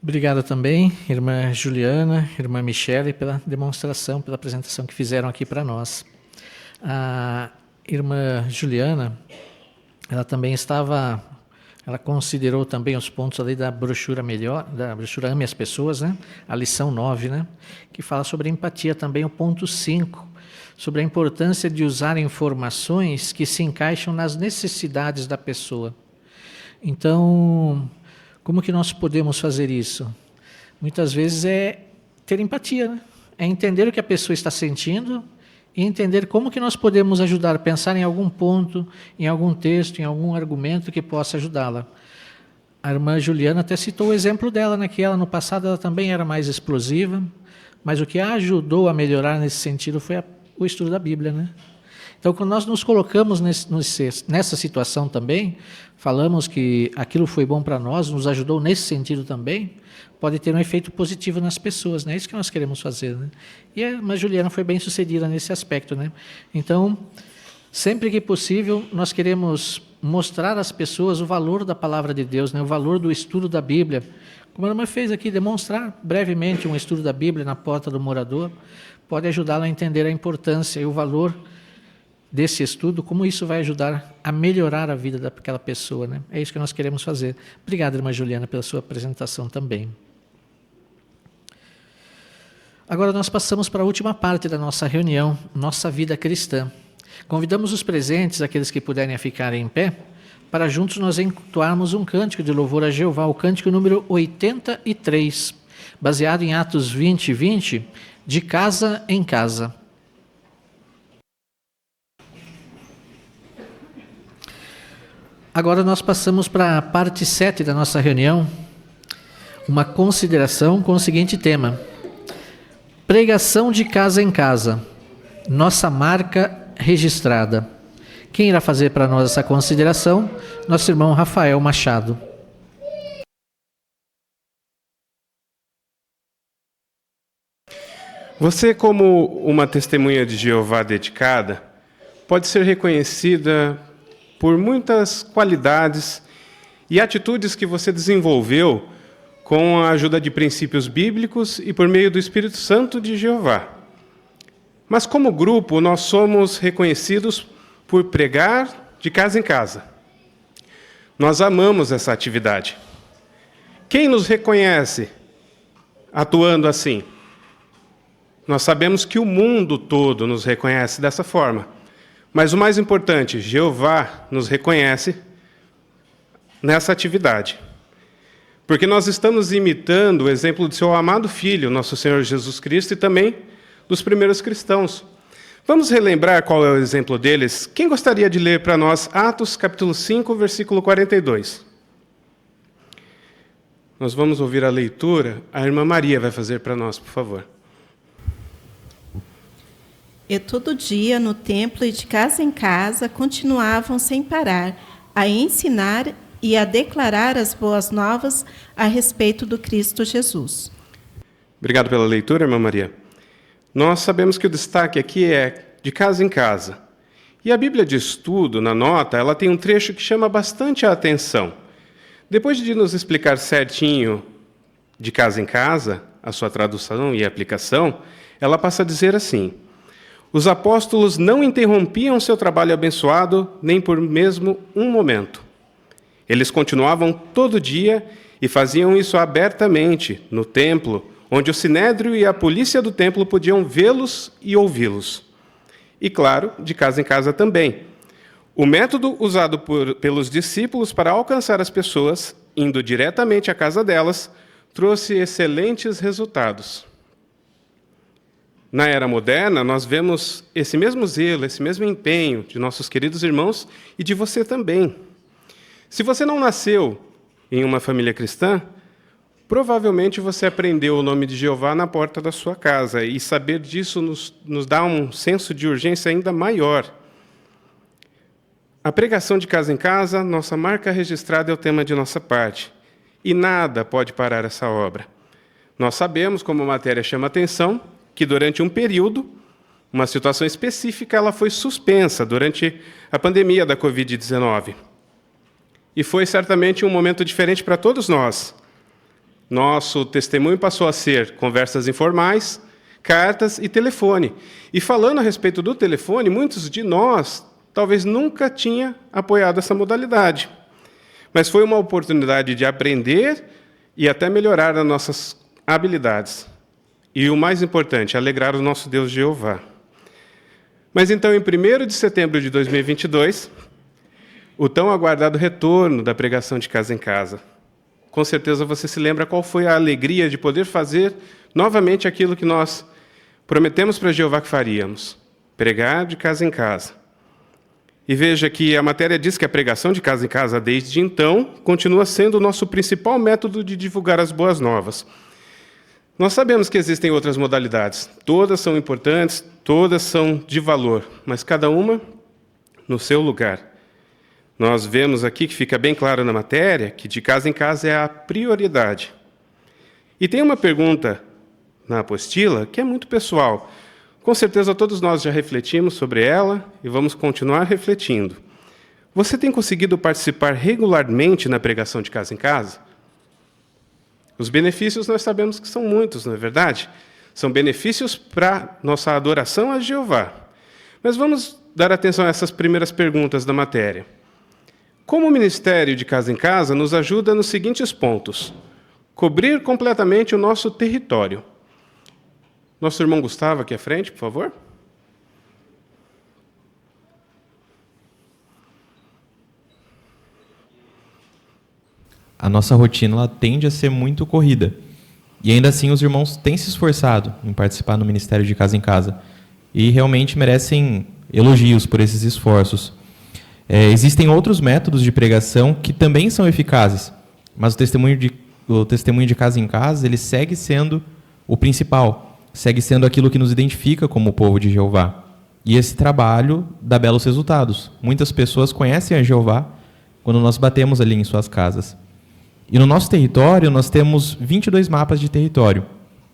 Obrigado também, irmã Juliana, irmã Michele, pela demonstração, pela apresentação que fizeram aqui para nós. A irmã Juliana, ela também ela considerou também os pontos ali da brochura da brochura Ame as Pessoas, né? A lição 9, né? Que fala sobre empatia também, o ponto 5, sobre a importância de usar informações que se encaixam nas necessidades da pessoa. Então, como que nós podemos fazer isso? Muitas vezes é ter empatia, né? É entender o que a pessoa está sentindo e entender como que nós podemos ajudar, pensar em algum ponto, em algum texto, em algum argumento que possa ajudá-la. A irmã Juliana até citou o exemplo dela, né? Que ela no passado ela também era mais explosiva, mas o que a ajudou a melhorar nesse sentido foi o estudo da Bíblia, né? Então, quando nós nos colocamos nessa situação também, falamos que aquilo foi bom para nós, nos ajudou nesse sentido também, pode ter um efeito positivo nas pessoas, né? É isso que nós queremos fazer, né? E a irmã Juliana foi bem sucedida nesse aspecto, né? Então, sempre que possível, nós queremos mostrar às pessoas o valor da palavra de Deus, né? O valor do estudo da Bíblia. Como a irmã fez aqui, demonstrar brevemente um estudo da Bíblia na porta do morador, pode ajudá-la a entender a importância e o valor desse estudo, como isso vai ajudar a melhorar a vida daquela pessoa, né? É isso que nós queremos fazer. Obrigado, irmã Juliana, pela sua apresentação também. Agora nós passamos para a última parte da nossa reunião, Nossa Vida Cristã. Convidamos os presentes, aqueles que puderem ficar em pé, para juntos nós entoarmos um cântico de louvor a Jeová, o cântico número 83, baseado em Atos 20:20, de casa em casa. Agora nós passamos para a parte 7 da nossa reunião, uma consideração com o seguinte tema: pregação de casa em casa, nossa marca registrada. Quem irá fazer para nós essa consideração? Nosso irmão Rafael Machado. Você, como uma testemunha de Jeová dedicada, pode ser reconhecida por muitas qualidades e atitudes que você desenvolveu com a ajuda de princípios bíblicos e por meio do Espírito Santo de Jeová. Mas como grupo, nós somos reconhecidos por pregar de casa em casa. Nós amamos essa atividade. Quem nos reconhece atuando assim? Nós sabemos que o mundo todo nos reconhece dessa forma, Mas o mais importante, Jeová nos reconhece nessa atividade. Porque nós estamos imitando o exemplo do seu amado Filho, nosso Senhor Jesus Cristo, e também dos primeiros cristãos. Vamos relembrar qual é o exemplo deles? Quem gostaria de ler para nós Atos, capítulo 5, versículo 42? Nós vamos ouvir a leitura. A irmã Maria vai fazer para nós, por favor. E todo dia, no templo e de casa em casa, continuavam sem parar a ensinar e a declarar as boas novas a respeito do Cristo Jesus. Obrigado pela leitura, irmã Maria. Nós sabemos que o destaque aqui é de casa em casa. E a Bíblia de Estudo, na nota, ela tem um trecho que chama bastante a atenção. Depois de nos explicar certinho de casa em casa, a sua tradução e aplicação, ela passa a dizer assim: os apóstolos não interrompiam seu trabalho abençoado nem por mesmo um momento. Eles continuavam todo dia e faziam isso abertamente no templo, onde o sinédrio e a polícia do templo podiam vê-los e ouvi-los. E, claro, de casa em casa também. O método usado pelos discípulos para alcançar as pessoas, indo diretamente à casa delas, trouxe excelentes resultados. Na era moderna, nós vemos esse mesmo zelo, esse mesmo empenho de nossos queridos irmãos e de você também. Se você não nasceu em uma família cristã, provavelmente você aprendeu o nome de Jeová na porta da sua casa, e saber disso nos dá um senso de urgência ainda maior. A pregação de casa em casa, nossa marca registrada, é o tema de nossa parte. E nada pode parar essa obra. Nós sabemos, como a matéria chama atenção, que durante um período, uma situação específica, ela foi suspensa durante a pandemia da Covid-19. E foi certamente um momento diferente para todos nós. Nosso testemunho passou a ser conversas informais, cartas e telefone. E falando a respeito do telefone, muitos de nós talvez nunca tinham apoiado essa modalidade. Mas foi uma oportunidade de aprender e até melhorar as nossas habilidades. E o mais importante, alegrar o nosso Deus Jeová. Mas então, em 1º de setembro de 2022, o tão aguardado retorno da pregação de casa em casa. Com certeza você se lembra qual foi a alegria de poder fazer novamente aquilo que nós prometemos para Jeová que faríamos: pregar de casa em casa. E veja que a matéria diz que a pregação de casa em casa, desde então, continua sendo o nosso principal método de divulgar as boas novas. Nós sabemos que existem outras modalidades, todas são importantes, todas são de valor, mas cada uma no seu lugar. Nós vemos aqui que fica bem claro na matéria que de casa em casa é a prioridade. E tem uma pergunta na apostila que é muito pessoal. Com certeza todos nós já refletimos sobre ela e vamos continuar refletindo. Você tem conseguido participar regularmente na pregação de casa em casa? Os benefícios nós sabemos que são muitos, não é verdade? São benefícios para nossa adoração a Jeová. Mas vamos dar atenção a essas primeiras perguntas da matéria. Como o ministério de casa em casa nos ajuda nos seguintes pontos: cobrir completamente o nosso território. Nosso irmão Gustavo aqui à frente, por favor. A nossa rotina ela tende a ser muito corrida. E ainda assim os irmãos têm se esforçado em participar no ministério de casa em casa. E realmente merecem elogios por esses esforços. Existem outros métodos de pregação que também são eficazes, mas o testemunho de casa em casa ele segue sendo o principal, segue sendo aquilo que nos identifica como o povo de Jeová. E esse trabalho dá belos resultados. Muitas pessoas conhecem a Jeová quando nós batemos ali em suas casas. E no nosso território nós temos 22 mapas de território.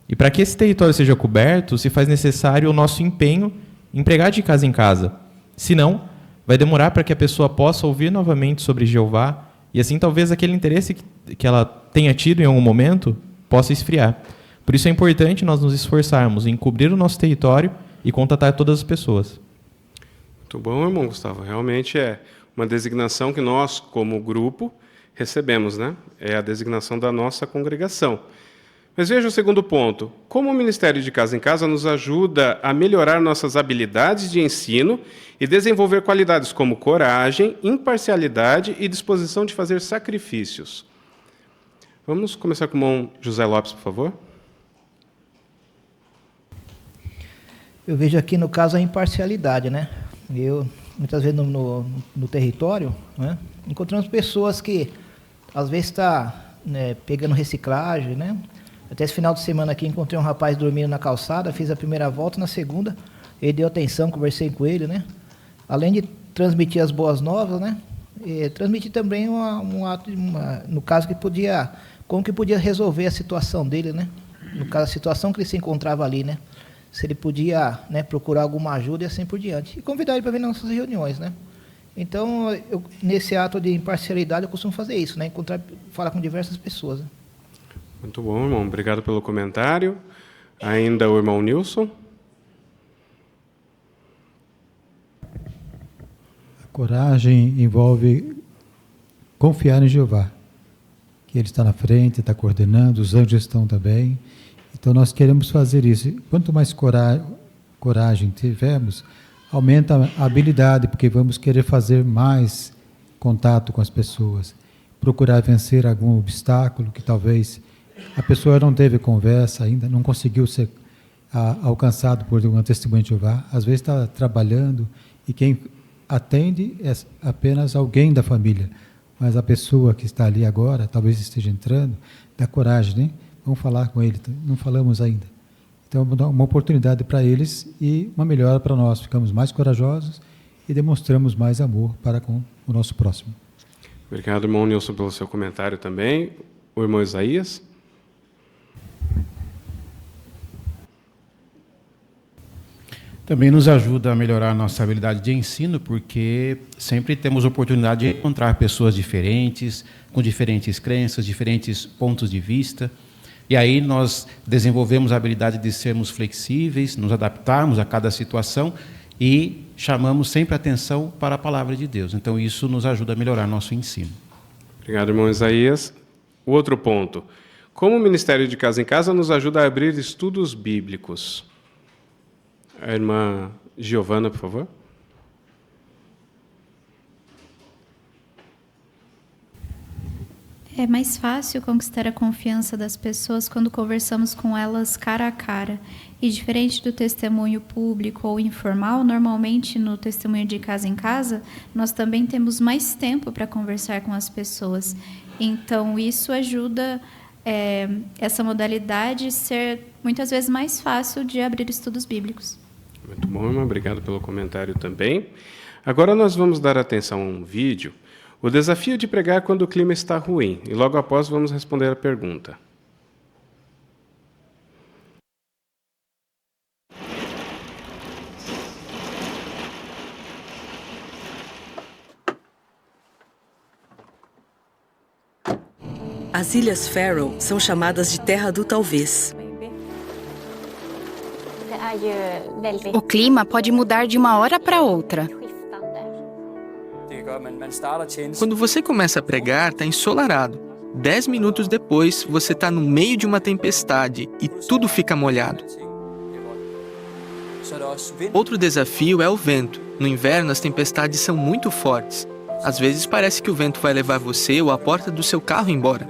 E para que esse território seja coberto, se faz necessário o nosso empenho em pregar de casa em casa. Senão, vai demorar para que a pessoa possa ouvir novamente sobre Jeová e assim talvez aquele interesse que ela tenha tido em algum momento possa esfriar. Por isso é importante nós nos esforçarmos em cobrir o nosso território e contatar todas as pessoas. Muito bom, irmão Gustavo. Realmente é uma designação que nós, como grupo, recebemos, né? É a designação da nossa congregação. Mas veja o segundo ponto. Como o Ministério de Casa em Casa nos ajuda a melhorar nossas habilidades de ensino e desenvolver qualidades como coragem, imparcialidade e disposição de fazer sacrifícios. Vamos começar com o irmão José Lopes, por favor. Eu vejo aqui, no caso, a imparcialidade, né? Eu, muitas vezes, no território, né, encontramos pessoas que, às vezes, pegando reciclagem, né? Até esse final de semana aqui, encontrei um rapaz dormindo na calçada, fiz a primeira volta, na segunda, ele deu atenção, conversei com ele, né? Além de transmitir as boas novas, né? E transmitir também no caso, como que podia resolver a situação dele, né? No caso, a situação que ele se encontrava ali, né? Se ele podia, né, procurar alguma ajuda e assim por diante. E convidar ele para vir nas nossas reuniões, né? Então, nesse ato de imparcialidade, eu costumo fazer isso, né? Falar com diversas pessoas. Né? Muito bom, irmão. Obrigado pelo comentário. Ainda o irmão Nilson. A coragem envolve confiar em Jeová, que Ele está na frente, está coordenando, os anjos estão também. Então, nós queremos fazer isso. Quanto mais coragem tivermos, aumenta a habilidade, porque vamos querer fazer mais contato com as pessoas, procurar vencer algum obstáculo que talvez a pessoa não teve conversa ainda, não conseguiu ser alcançado por uma testemunha de Jeová. Às vezes está trabalhando e quem atende é apenas alguém da família, mas a pessoa que está ali agora, talvez esteja entrando, dá coragem, né? Vamos falar com ele, não falamos ainda. Então, uma oportunidade para eles e uma melhora para nós. Ficamos mais corajosos e demonstramos mais amor para com o nosso próximo. Obrigado, irmão Nilson, pelo seu comentário também. O irmão Isaías. Também nos ajuda a melhorar a nossa habilidade de ensino, porque sempre temos oportunidade de encontrar pessoas diferentes, com diferentes crenças, diferentes pontos de vista. E aí nós desenvolvemos a habilidade de sermos flexíveis, nos adaptarmos a cada situação e chamamos sempre atenção para a palavra de Deus. Então isso nos ajuda a melhorar nosso ensino. Obrigado, irmão Isaías. O outro ponto. Como o Ministério de Casa em Casa nos ajuda a abrir estudos bíblicos? A irmã Giovana, por favor. É mais fácil conquistar a confiança das pessoas quando conversamos com elas cara a cara. E diferente do testemunho público ou informal, normalmente no testemunho de casa em casa, nós também temos mais tempo para conversar com as pessoas. Então, isso ajuda essa modalidade a ser muitas vezes mais fácil de abrir estudos bíblicos. Muito bom, irmã. Obrigado pelo comentário também. Agora nós vamos dar atenção a um vídeo. O desafio de pregar quando o clima está ruim. E logo após vamos responder a pergunta. As Ilhas Faroe são chamadas de Terra do Talvez. O clima pode mudar de uma hora para outra. Quando você começa a pregar, está ensolarado. 10 minutos depois, você está no meio de uma tempestade e tudo fica molhado. Outro desafio é o vento. No inverno, as tempestades são muito fortes. Às vezes parece que o vento vai levar você ou a porta do seu carro embora.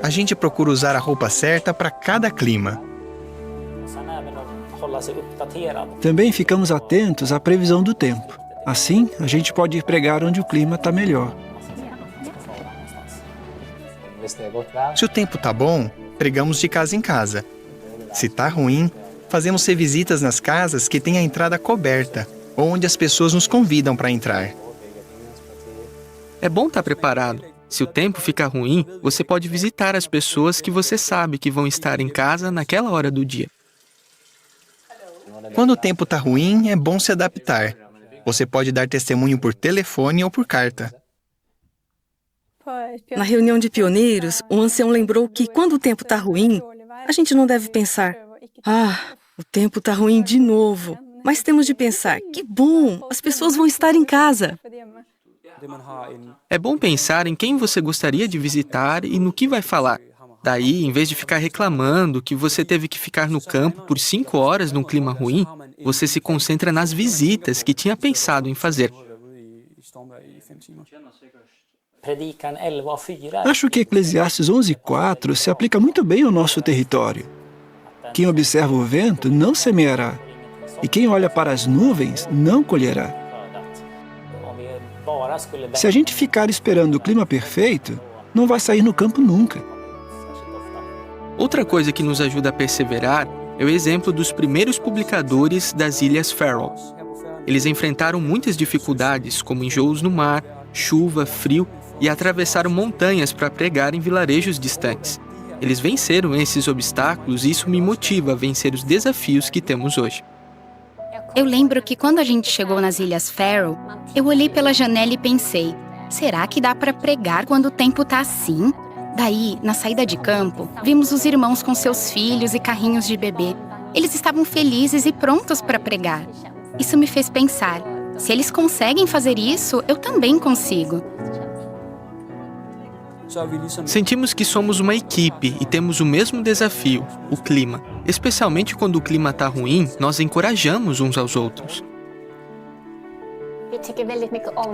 A gente procura usar a roupa certa para cada clima. Também ficamos atentos à previsão do tempo. Assim, a gente pode ir pregar onde o clima está melhor. Se o tempo está bom, pregamos de casa em casa. Se está ruim, fazemos revisitas nas casas que têm a entrada coberta, ou onde as pessoas nos convidam para entrar. É bom estar preparado. Se o tempo ficar ruim, você pode visitar as pessoas que você sabe que vão estar em casa naquela hora do dia. Quando o tempo está ruim, é bom se adaptar. Você pode dar testemunho por telefone ou por carta. Na reunião de pioneiros, o ancião lembrou que quando o tempo está ruim, a gente não deve pensar: o tempo está ruim de novo. Mas temos de pensar: que bom, as pessoas vão estar em casa. É bom pensar em quem você gostaria de visitar e no que vai falar. Daí, em vez de ficar reclamando que você teve que ficar no campo por 5 horas num clima ruim, você se concentra nas visitas que tinha pensado em fazer. Acho que Eclesiastes 11:4 se aplica muito bem ao nosso território. Quem observa o vento não semeará, e quem olha para as nuvens não colherá. Se a gente ficar esperando o clima perfeito, não vai sair no campo nunca. Outra coisa que nos ajuda a perseverar é o exemplo dos primeiros publicadores das Ilhas Faroe. Eles enfrentaram muitas dificuldades, como enjoos no mar, chuva, frio, e atravessaram montanhas para pregar em vilarejos distantes. Eles venceram esses obstáculos e isso me motiva a vencer os desafios que temos hoje. Eu lembro que quando a gente chegou nas Ilhas Faroe, eu olhei pela janela e pensei, será que dá para pregar quando o tempo tá assim? Daí, na saída de campo, vimos os irmãos com seus filhos e carrinhos de bebê. Eles estavam felizes e prontos para pregar. Isso me fez pensar, se eles conseguem fazer isso, eu também consigo. Sentimos que somos uma equipe e temos o mesmo desafio, o clima. Especialmente quando o clima está ruim, nós encorajamos uns aos outros.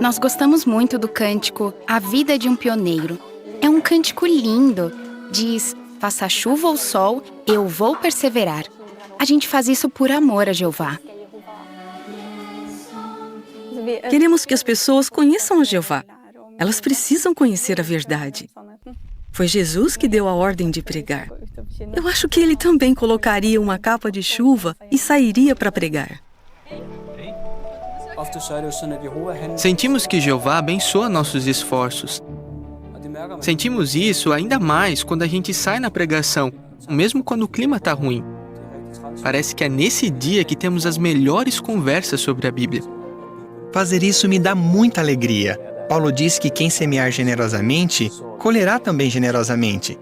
Nós gostamos muito do cântico A Vida de um Pioneiro. É um cântico lindo. Diz, faça chuva ou sol, eu vou perseverar. A gente faz isso por amor a Jeová. Queremos que as pessoas conheçam a Jeová. Elas precisam conhecer a verdade. Foi Jesus que deu a ordem de pregar. Eu acho que ele também colocaria uma capa de chuva e sairia para pregar. Sentimos que Jeová abençoa nossos esforços. Sentimos isso ainda mais quando a gente sai na pregação, mesmo quando o clima está ruim. Parece que é nesse dia que temos as melhores conversas sobre a Bíblia. Fazer isso me dá muita alegria. Paulo diz que quem semear generosamente, colherá também generosamente.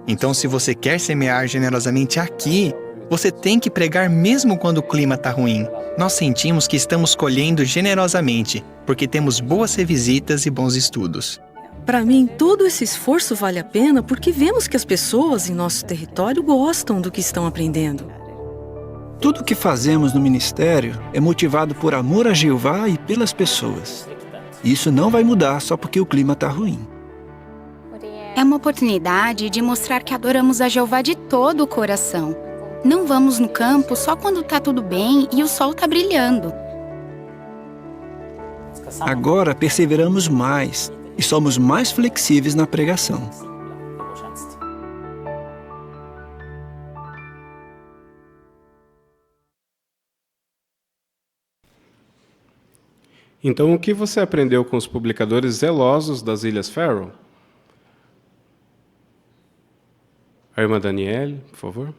Então, se você quer semear generosamente aqui, você tem que pregar mesmo quando o clima está ruim. Nós sentimos que estamos colhendo generosamente, porque temos boas revisitas e bons estudos. Para mim, todo esse esforço vale a pena porque vemos que as pessoas em nosso território gostam do que estão aprendendo. Tudo o que fazemos no ministério é motivado por amor a Jeová e pelas pessoas. Isso não vai mudar só porque o clima está ruim. É uma oportunidade de mostrar que adoramos a Jeová de todo o coração. Não vamos no campo só quando está tudo bem e o sol está brilhando. Agora perseveramos mais e somos mais flexíveis na pregação. Então, o que você aprendeu com os publicadores zelosos das Ilhas Faroe? A irmã Daniele, por favor.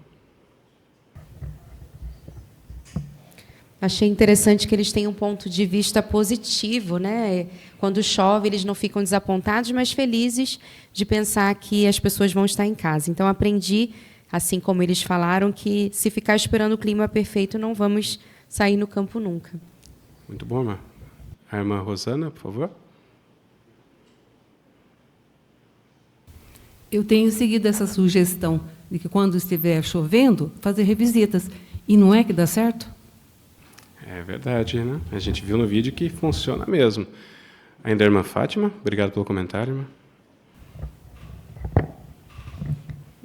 Achei interessante que eles têm um ponto de vista positivo, né? Quando chove, eles não ficam desapontados, mas felizes de pensar que as pessoas vão estar em casa. Então, aprendi, assim como eles falaram, que se ficar esperando o clima perfeito, não vamos sair no campo nunca. Muito bom, irmã. A irmã Rosana, por favor. Eu tenho seguido essa sugestão de que, quando estiver chovendo, fazer revisitas. E não é que dá certo? É verdade, né? A gente viu no vídeo que funciona mesmo. Ainda a irmã Fátima, obrigado pelo comentário, irmã.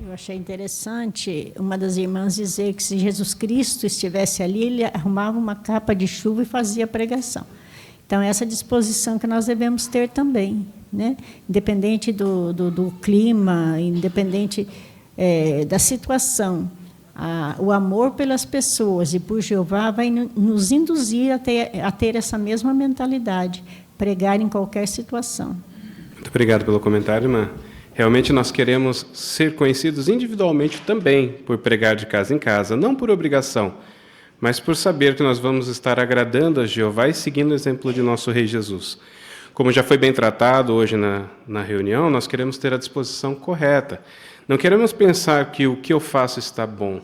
Eu achei interessante uma das irmãs dizer que se Jesus Cristo estivesse ali, ele arrumava uma capa de chuva e fazia a pregação. Então, essa disposição que nós devemos ter também, né? Independente do clima, independente da situação. O amor pelas pessoas e por Jeová vai nos induzir a ter essa mesma mentalidade, pregar em qualquer situação. Muito obrigado pelo comentário, irmã. Realmente nós queremos ser conhecidos individualmente também por pregar de casa em casa, não por obrigação, mas por saber que nós vamos estar agradando a Jeová e seguindo o exemplo de nosso Rei Jesus. Como já foi bem tratado hoje na reunião, nós queremos ter a disposição correta. Não queremos pensar que o que eu faço está bom.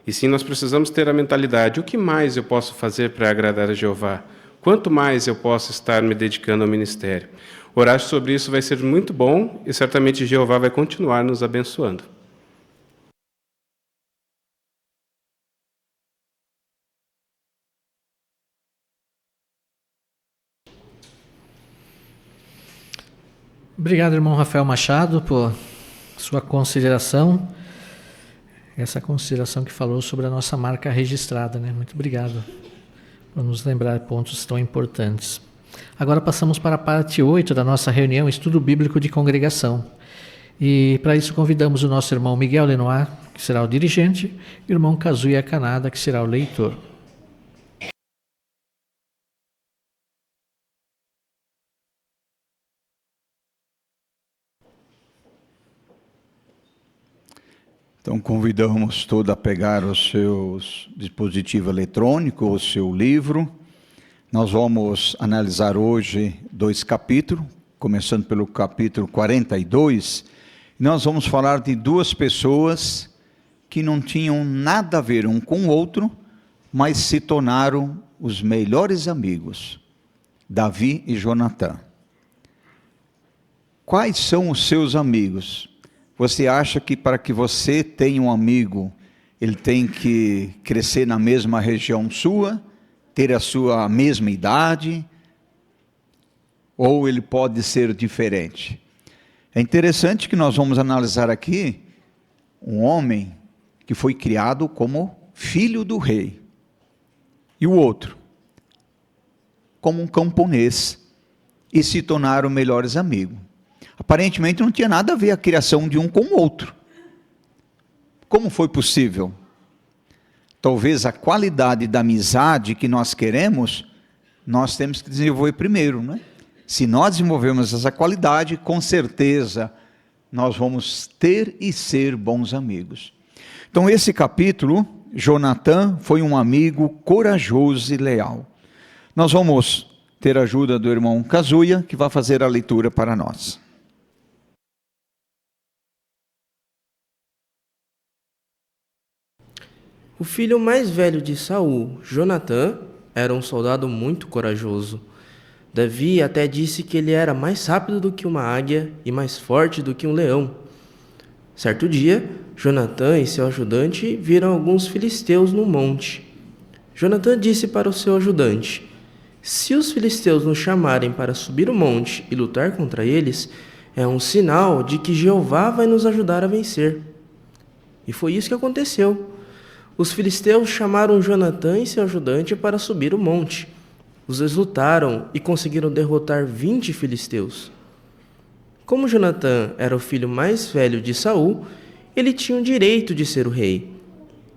E sim, nós precisamos ter a mentalidade, o que mais eu posso fazer para agradar a Jeová? quanto mais eu posso estar me dedicando ao ministério. Orar sobre isso vai ser muito bom e certamente Jeová vai continuar nos abençoando. Obrigado, irmão Rafael Machado, por sua consideração. Essa consideração que falou sobre a nossa marca registrada, né? Muito obrigado por nos lembrar pontos tão importantes. Agora passamos para a parte 8 da nossa reunião Estudo Bíblico de Congregação. E para isso convidamos o nosso irmão Miguel Lenoir, que será o dirigente, e o irmão Kazuya Kanada, que será o leitor. Então, convidamos todos a pegar os seus dispositivos eletrônicos, o seu livro. Nós vamos analisar hoje 2 capítulos, começando pelo capítulo 42. Nós vamos falar de 2 pessoas que não tinham nada a ver um com o outro, mas se tornaram os melhores amigos, Davi e Jonatã. Quais são os seus amigos? Você acha que para que você tenha um amigo, ele tem que crescer na mesma região sua, ter a sua mesma idade, ou ele pode ser diferente? É interessante que nós vamos analisar aqui um homem que foi criado como filho do rei, e o outro como um camponês, e se tornaram melhores amigos. Aparentemente não tinha nada a ver a criação de um com o outro. Como foi possível? Talvez a qualidade da amizade que nós queremos, nós temos que desenvolver primeiro, não é? Se nós desenvolvermos essa qualidade, com certeza nós vamos ter e ser bons amigos. Então esse capítulo, Jonatã foi um amigo corajoso e leal. Nós vamos ter a ajuda do irmão Kazuya, que vai fazer a leitura para nós. O filho mais velho de Saul, Jonatã, era um soldado muito corajoso. Davi até disse que ele era mais rápido do que uma águia e mais forte do que um leão. Certo dia, Jonatã e seu ajudante viram alguns filisteus no monte. Jonatã disse para o seu ajudante: se os filisteus nos chamarem para subir o monte e lutar contra eles, é um sinal de que Jeová vai nos ajudar a vencer. E foi isso que aconteceu. Os filisteus chamaram Jonatã e seu ajudante para subir o monte. Os dois lutaram e conseguiram derrotar 20 filisteus. Como Jonatã era o filho mais velho de Saul, ele tinha o direito de ser o rei.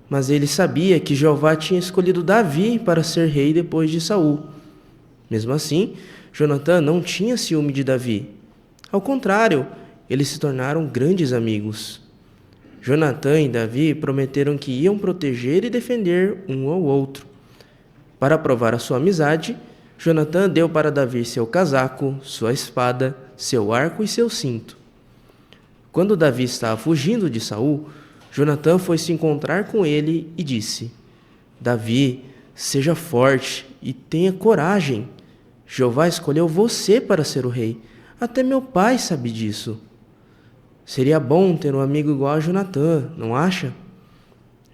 Mas ele sabia que Jeová tinha escolhido Davi para ser rei depois de Saul. Mesmo assim, Jonatã não tinha ciúme de Davi. Ao contrário, eles se tornaram grandes amigos. Jonatã e Davi prometeram que iam proteger e defender um ao outro. Para provar a sua amizade, Jonatã deu para Davi seu casaco, sua espada, seu arco e seu cinto. Quando Davi estava fugindo de Saul, Jonatã foi se encontrar com ele e disse: Davi, seja forte e tenha coragem. Jeová escolheu você para ser o rei. Até meu pai sabe disso. Seria bom ter um amigo igual a Jonatã, não acha?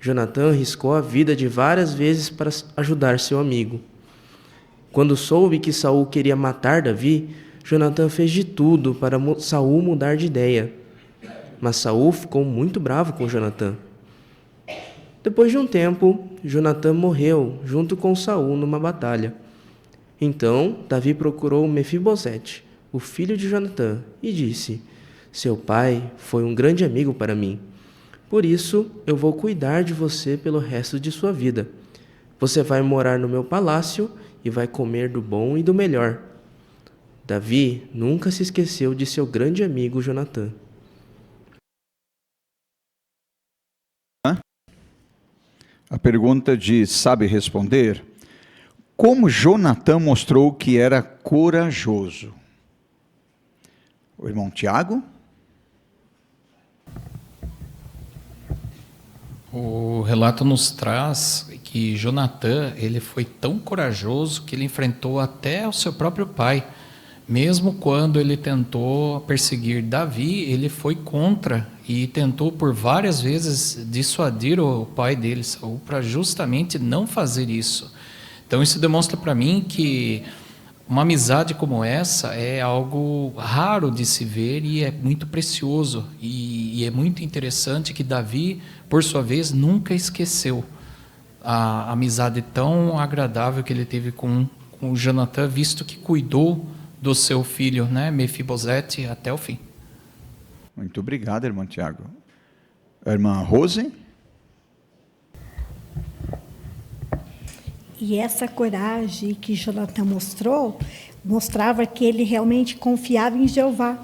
Jonatã arriscou a vida de várias vezes para ajudar seu amigo. Quando soube que Saul queria matar Davi, Jonatã fez de tudo para Saul mudar de ideia. Mas Saul ficou muito bravo com Jonatã. Depois de um tempo, Jonatã morreu junto com Saul numa batalha. Então Davi procurou Mefibosete, o filho de Jonatã, e disse: seu pai foi um grande amigo para mim. Por isso, eu vou cuidar de você pelo resto de sua vida. Você vai morar no meu palácio e vai comer do bom e do melhor. Davi nunca se esqueceu de seu grande amigo Jonatã. A pergunta de sabe responder: como Jonatã mostrou que era corajoso? O irmão Tiago? O relato nos traz que Jonatã, ele foi tão corajoso que ele enfrentou até o seu próprio pai. Mesmo quando ele tentou perseguir Davi, ele foi contra e tentou por várias vezes dissuadir o pai dele, Saul, para justamente não fazer isso. Então isso demonstra para mim que uma amizade como essa é algo raro de se ver e é muito precioso. E é muito interessante que Davi, por sua vez, nunca esqueceu a amizade tão agradável que ele teve com o Jonatã, visto que cuidou do seu filho, né, Mefibosete, até o fim. Muito obrigado, irmão Tiago. Irmã Rose? E essa coragem que Jonatã mostrava que ele realmente confiava em Jeová.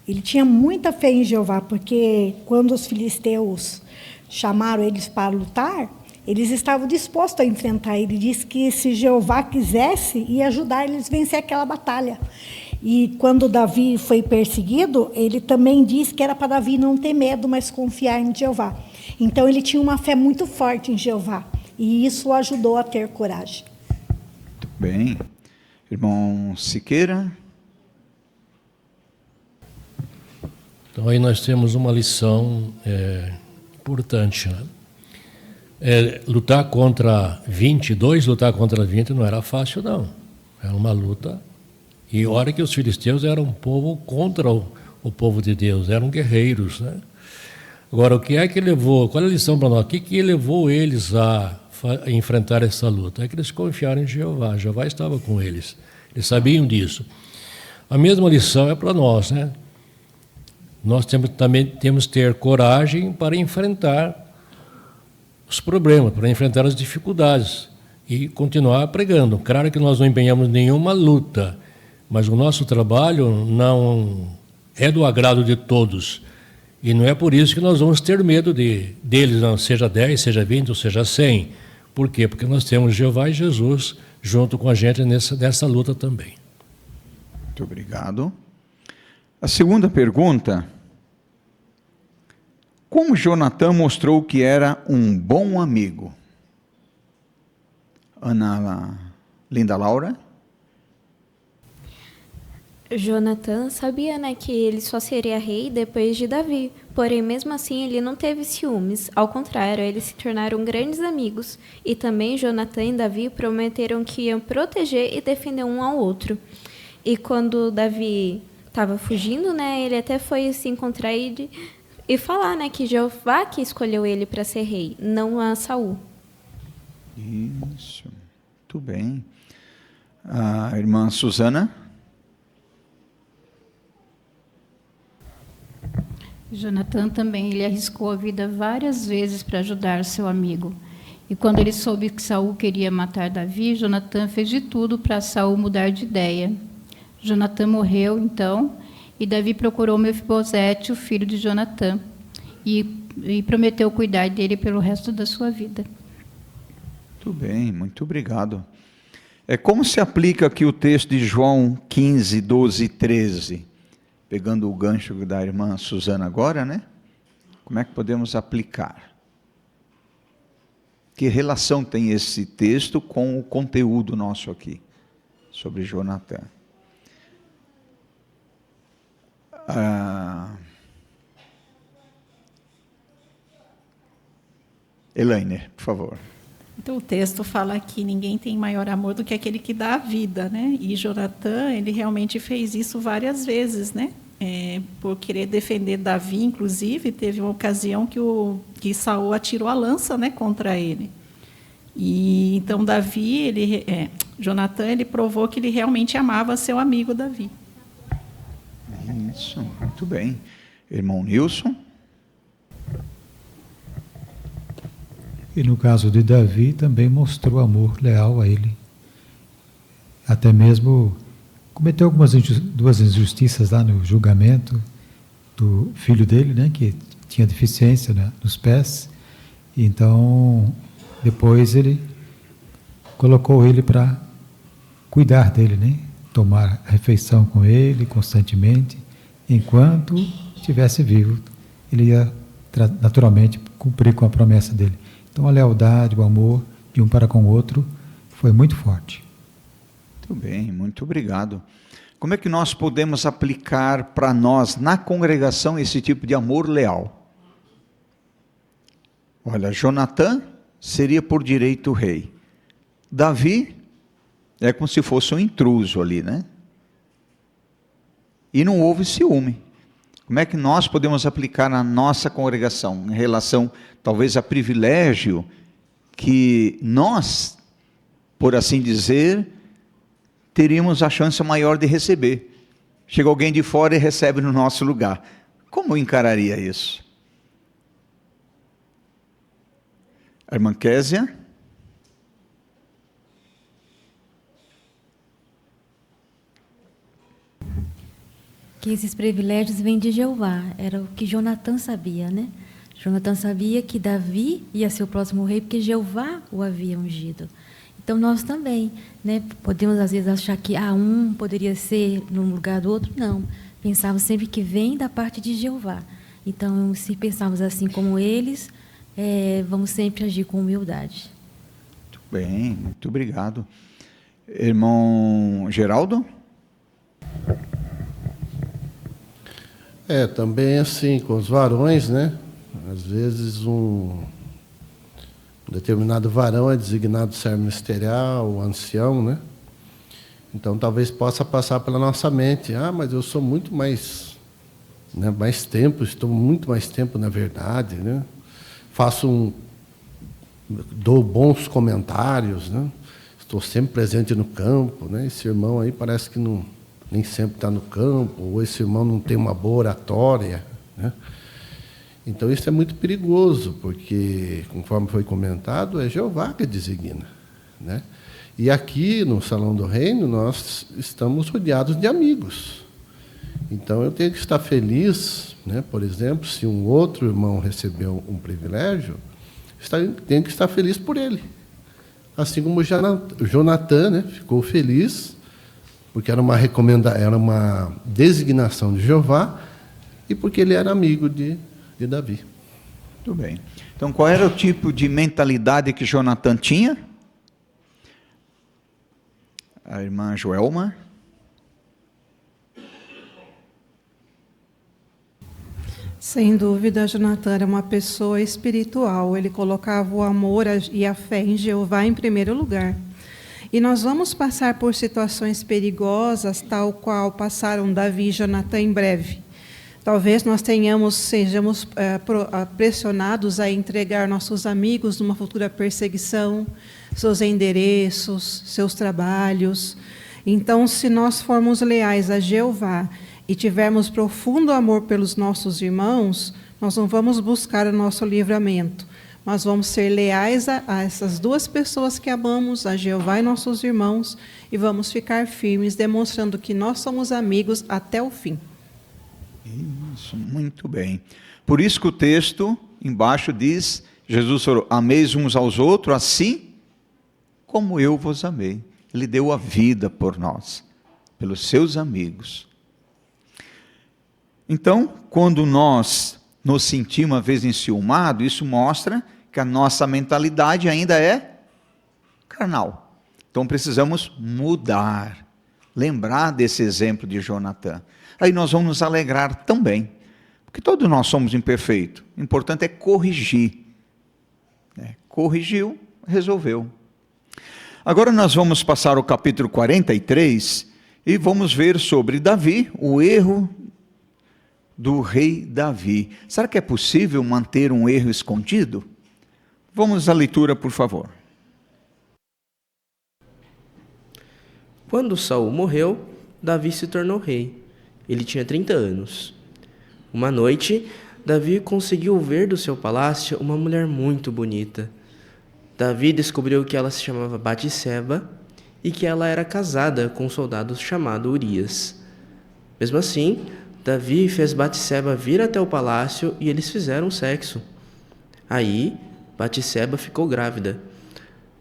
Ele tinha muita fé em Jeová, porque quando os filisteus chamaram eles para lutar, eles estavam dispostos a enfrentar. Ele disse que se Jeová quisesse, ia ajudar eles a vencer aquela batalha. E quando Davi foi perseguido, ele também disse que era para Davi não ter medo, mas confiar em Jeová. Então ele tinha uma fé muito forte em Jeová. E isso o ajudou a ter coragem. Muito bem. Irmão Siqueira? Então aí nós temos uma lição importante, né? Lutar contra 22, lutar contra 20 não era fácil, não. Era uma luta. E olha que os filisteus eram um povo contra o povo de Deus, eram guerreiros, né? Agora, o que é que levou, qual é a lição para nós? O que levou eles a enfrentar essa luta? É que eles confiaram em Jeová, Jeová estava com eles, eles sabiam disso. A mesma lição é para nós, né? Nós também temos que ter coragem para enfrentar os problemas, para enfrentar as dificuldades e continuar pregando. Claro que nós não empenhamos nenhuma luta, mas o nosso trabalho não é do agrado de todos. E não é por isso que nós vamos ter medo deles, não, seja 10, seja 20 ou seja 100. Por quê? Porque nós temos Jeová e Jesus junto com a gente nessa luta também. Muito obrigado. A segunda pergunta: como Jonatã mostrou que era um bom amigo? Linda Laura? Jonatã sabia, né, que ele só seria rei depois de Davi. Porém, mesmo assim, ele não teve ciúmes. Ao contrário, eles se tornaram grandes amigos. E também Jonatã e Davi prometeram que iam proteger e defender um ao outro. E quando Davi estava fugindo, né, ele até foi se encontrar e falar, né, que Jeová que escolheu ele para ser rei, não a Saul. Isso, muito bem. A irmã Susana? Jonatã também, ele arriscou a vida várias vezes para ajudar seu amigo. E quando ele soube que Saul queria matar Davi, Jonatã fez de tudo para Saul mudar de ideia. Jonatã morreu, então, e Davi procurou Mefibosete, o filho de Jonatã, e prometeu cuidar dele pelo resto da sua vida. Muito bem, muito obrigado. Como se aplica aqui o texto de João 15, 12 e 13? Pegando o gancho da irmã Susana agora, né? Como é que podemos aplicar? Que relação tem esse texto com o conteúdo nosso aqui, sobre Jonatã? Elaine, por favor. Então, o texto fala que ninguém tem maior amor do que aquele que dá a vida, né? E Jonatã, ele realmente fez isso várias vezes, né? Por querer defender Davi, inclusive, teve uma ocasião que Saul atirou a lança, né, contra ele. E então Jonatã, ele provou que ele realmente amava seu amigo Davi. Isso, muito bem. Irmão Nilson? E no caso de Davi, também mostrou amor leal a ele. Até mesmo cometeu duas injustiças lá no julgamento do filho dele, né, que tinha deficiência, né, nos pés. Então, depois ele colocou ele para cuidar dele, né, tomar a refeição com ele constantemente. Enquanto estivesse vivo, ele ia naturalmente cumprir com a promessa dele. Então, a lealdade, o amor de um para com o outro foi muito forte. Muito bem, muito obrigado. Como é que nós podemos aplicar para nós, na congregação, esse tipo de amor leal? Olha, Jonatã seria por direito o rei. Davi é como se fosse um intruso ali, né? E não houve ciúme. Como é que nós podemos aplicar na nossa congregação, em relação, talvez, a privilégio que nós, por assim dizer, teríamos a chance maior de receber? Chega alguém de fora e recebe no nosso lugar. Como eu encararia isso? A irmã Késia? Que esses privilégios vêm de Jeová, era o que Jonatã sabia, né? Jonatã sabia que Davi ia ser o próximo rei, porque Jeová o havia ungido. Então nós também, né? Podemos às vezes achar que um poderia ser no lugar do outro, não. Pensamos sempre que vem da parte de Jeová. Então, se pensarmos assim como eles, vamos sempre agir com humildade. Muito bem, muito obrigado. Irmão Geraldo? Também assim, com os varões, né? Às vezes um determinado varão é designado servo ministerial, ancião, né? Então talvez possa passar pela nossa mente, mas eu sou muito mais, né, mais tempo, estou muito mais tempo na verdade, né? Dou bons comentários, né? Estou sempre presente no campo, né? Esse irmão aí parece que nem sempre está no campo, ou esse irmão não tem uma boa oratória, né? Então isso é muito perigoso, porque, conforme foi comentado, é Jeová que designa, né? E aqui no Salão do Reino nós estamos rodeados de amigos. Então eu tenho que estar feliz, né? Por exemplo, se um outro irmão recebeu um privilégio, tenho que estar feliz por ele. Assim como Jonatã, né, ficou feliz, porque era uma designação de Jeová, e porque ele era amigo de Davi. Muito bem. Então, qual era o tipo de mentalidade que Jonatã tinha? A irmã Joelma? Sem dúvida, Jonatã era uma pessoa espiritual. Ele colocava o amor e a fé em Jeová em primeiro lugar. E nós vamos passar por situações perigosas, tal qual passaram Davi e Jonatã em breve. Talvez nós sejamos pressionados a entregar nossos amigos numa futura perseguição, seus endereços, seus trabalhos. Então, se nós formos leais a Jeová e tivermos profundo amor pelos nossos irmãos, nós não vamos buscar o nosso livramento, mas vamos ser leais a essas duas pessoas que amamos, a Jeová e nossos irmãos, e vamos ficar firmes, demonstrando que nós somos amigos até o fim. Isso, muito bem. Por isso que o texto embaixo diz, Jesus falou, ameis uns aos outros assim como eu vos amei. Ele deu a vida por nós, pelos seus amigos. Então, quando nós nos sentimos uma vez enciumados, isso mostra que a nossa mentalidade ainda é carnal. Então precisamos mudar, lembrar desse exemplo de Jonatã. Aí nós vamos nos alegrar também, porque todos nós somos imperfeitos. O importante é corrigir. Corrigiu, resolveu. Agora nós vamos passar ao capítulo 43 e vamos ver sobre Davi, o erro do rei Davi. Será que é possível manter um erro escondido? Vamos à leitura, por favor. Quando Saul morreu, Davi se tornou rei. Ele tinha 30 anos. Uma noite, Davi conseguiu ver do seu palácio uma mulher muito bonita. Davi descobriu que ela se chamava Batseba e que ela era casada com um soldado chamado Urias. Mesmo assim, Davi fez Batseba vir até o palácio e eles fizeram sexo. Aí, Batseba ficou grávida.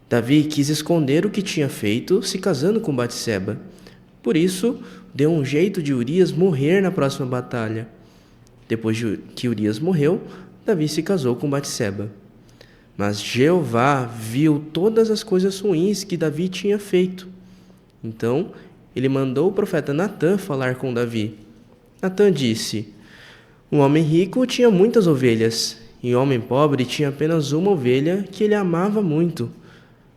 Davi quis esconder o que tinha feito se casando com Batseba. Por isso, deu um jeito de Urias morrer na próxima batalha. Depois que Urias morreu, Davi se casou com Batseba. Mas Jeová viu todas as coisas ruins que Davi tinha feito. Então, ele mandou o profeta Natã falar com Davi. Natã disse: um homem rico tinha muitas ovelhas, e um homem pobre tinha apenas uma ovelha que ele amava muito.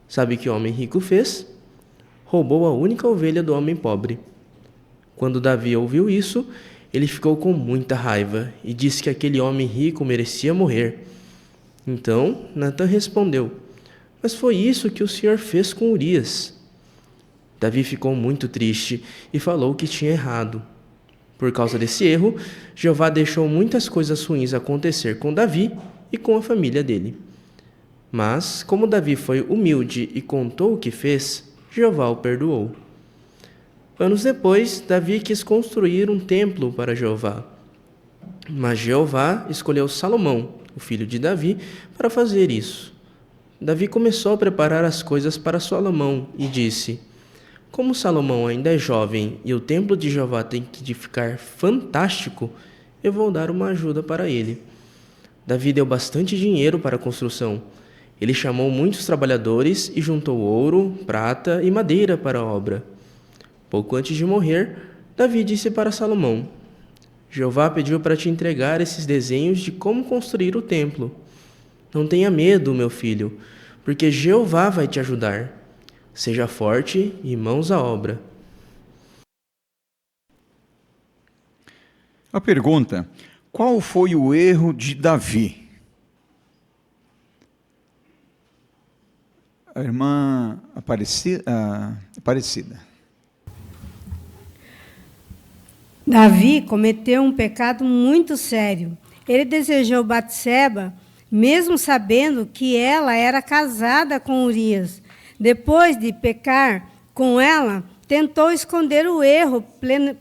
Sabe o que o homem rico fez? Roubou a única ovelha do homem pobre. Quando Davi ouviu isso, ele ficou com muita raiva e disse que aquele homem rico merecia morrer. Então, Natã respondeu: mas foi isso que o Senhor fez com Urias. Davi ficou muito triste e falou que tinha errado. Por causa desse erro, Jeová deixou muitas coisas ruins acontecer com Davi e com a família dele. Mas, como Davi foi humilde e contou o que fez, Jeová o perdoou. Anos depois, Davi quis construir um templo para Jeová. Mas Jeová escolheu Salomão, o filho de Davi, para fazer isso. Davi começou a preparar as coisas para Salomão e disse: como Salomão ainda é jovem e o templo de Jeová tem que ficar fantástico, eu vou dar uma ajuda para ele. Davi deu bastante dinheiro para a construção. Ele chamou muitos trabalhadores e juntou ouro, prata e madeira para a obra. Pouco antes de morrer, Davi disse para Salomão: Jeová pediu para te entregar esses desenhos de como construir o templo. Não tenha medo, meu filho, porque Jeová vai te ajudar. Seja forte e mãos à obra. A pergunta: qual foi o erro de Davi? A irmã Aparecida. Davi cometeu um pecado muito sério. Ele desejou Batseba, mesmo sabendo que ela era casada com Urias. Depois de pecar com ela, tentou esconder o erro,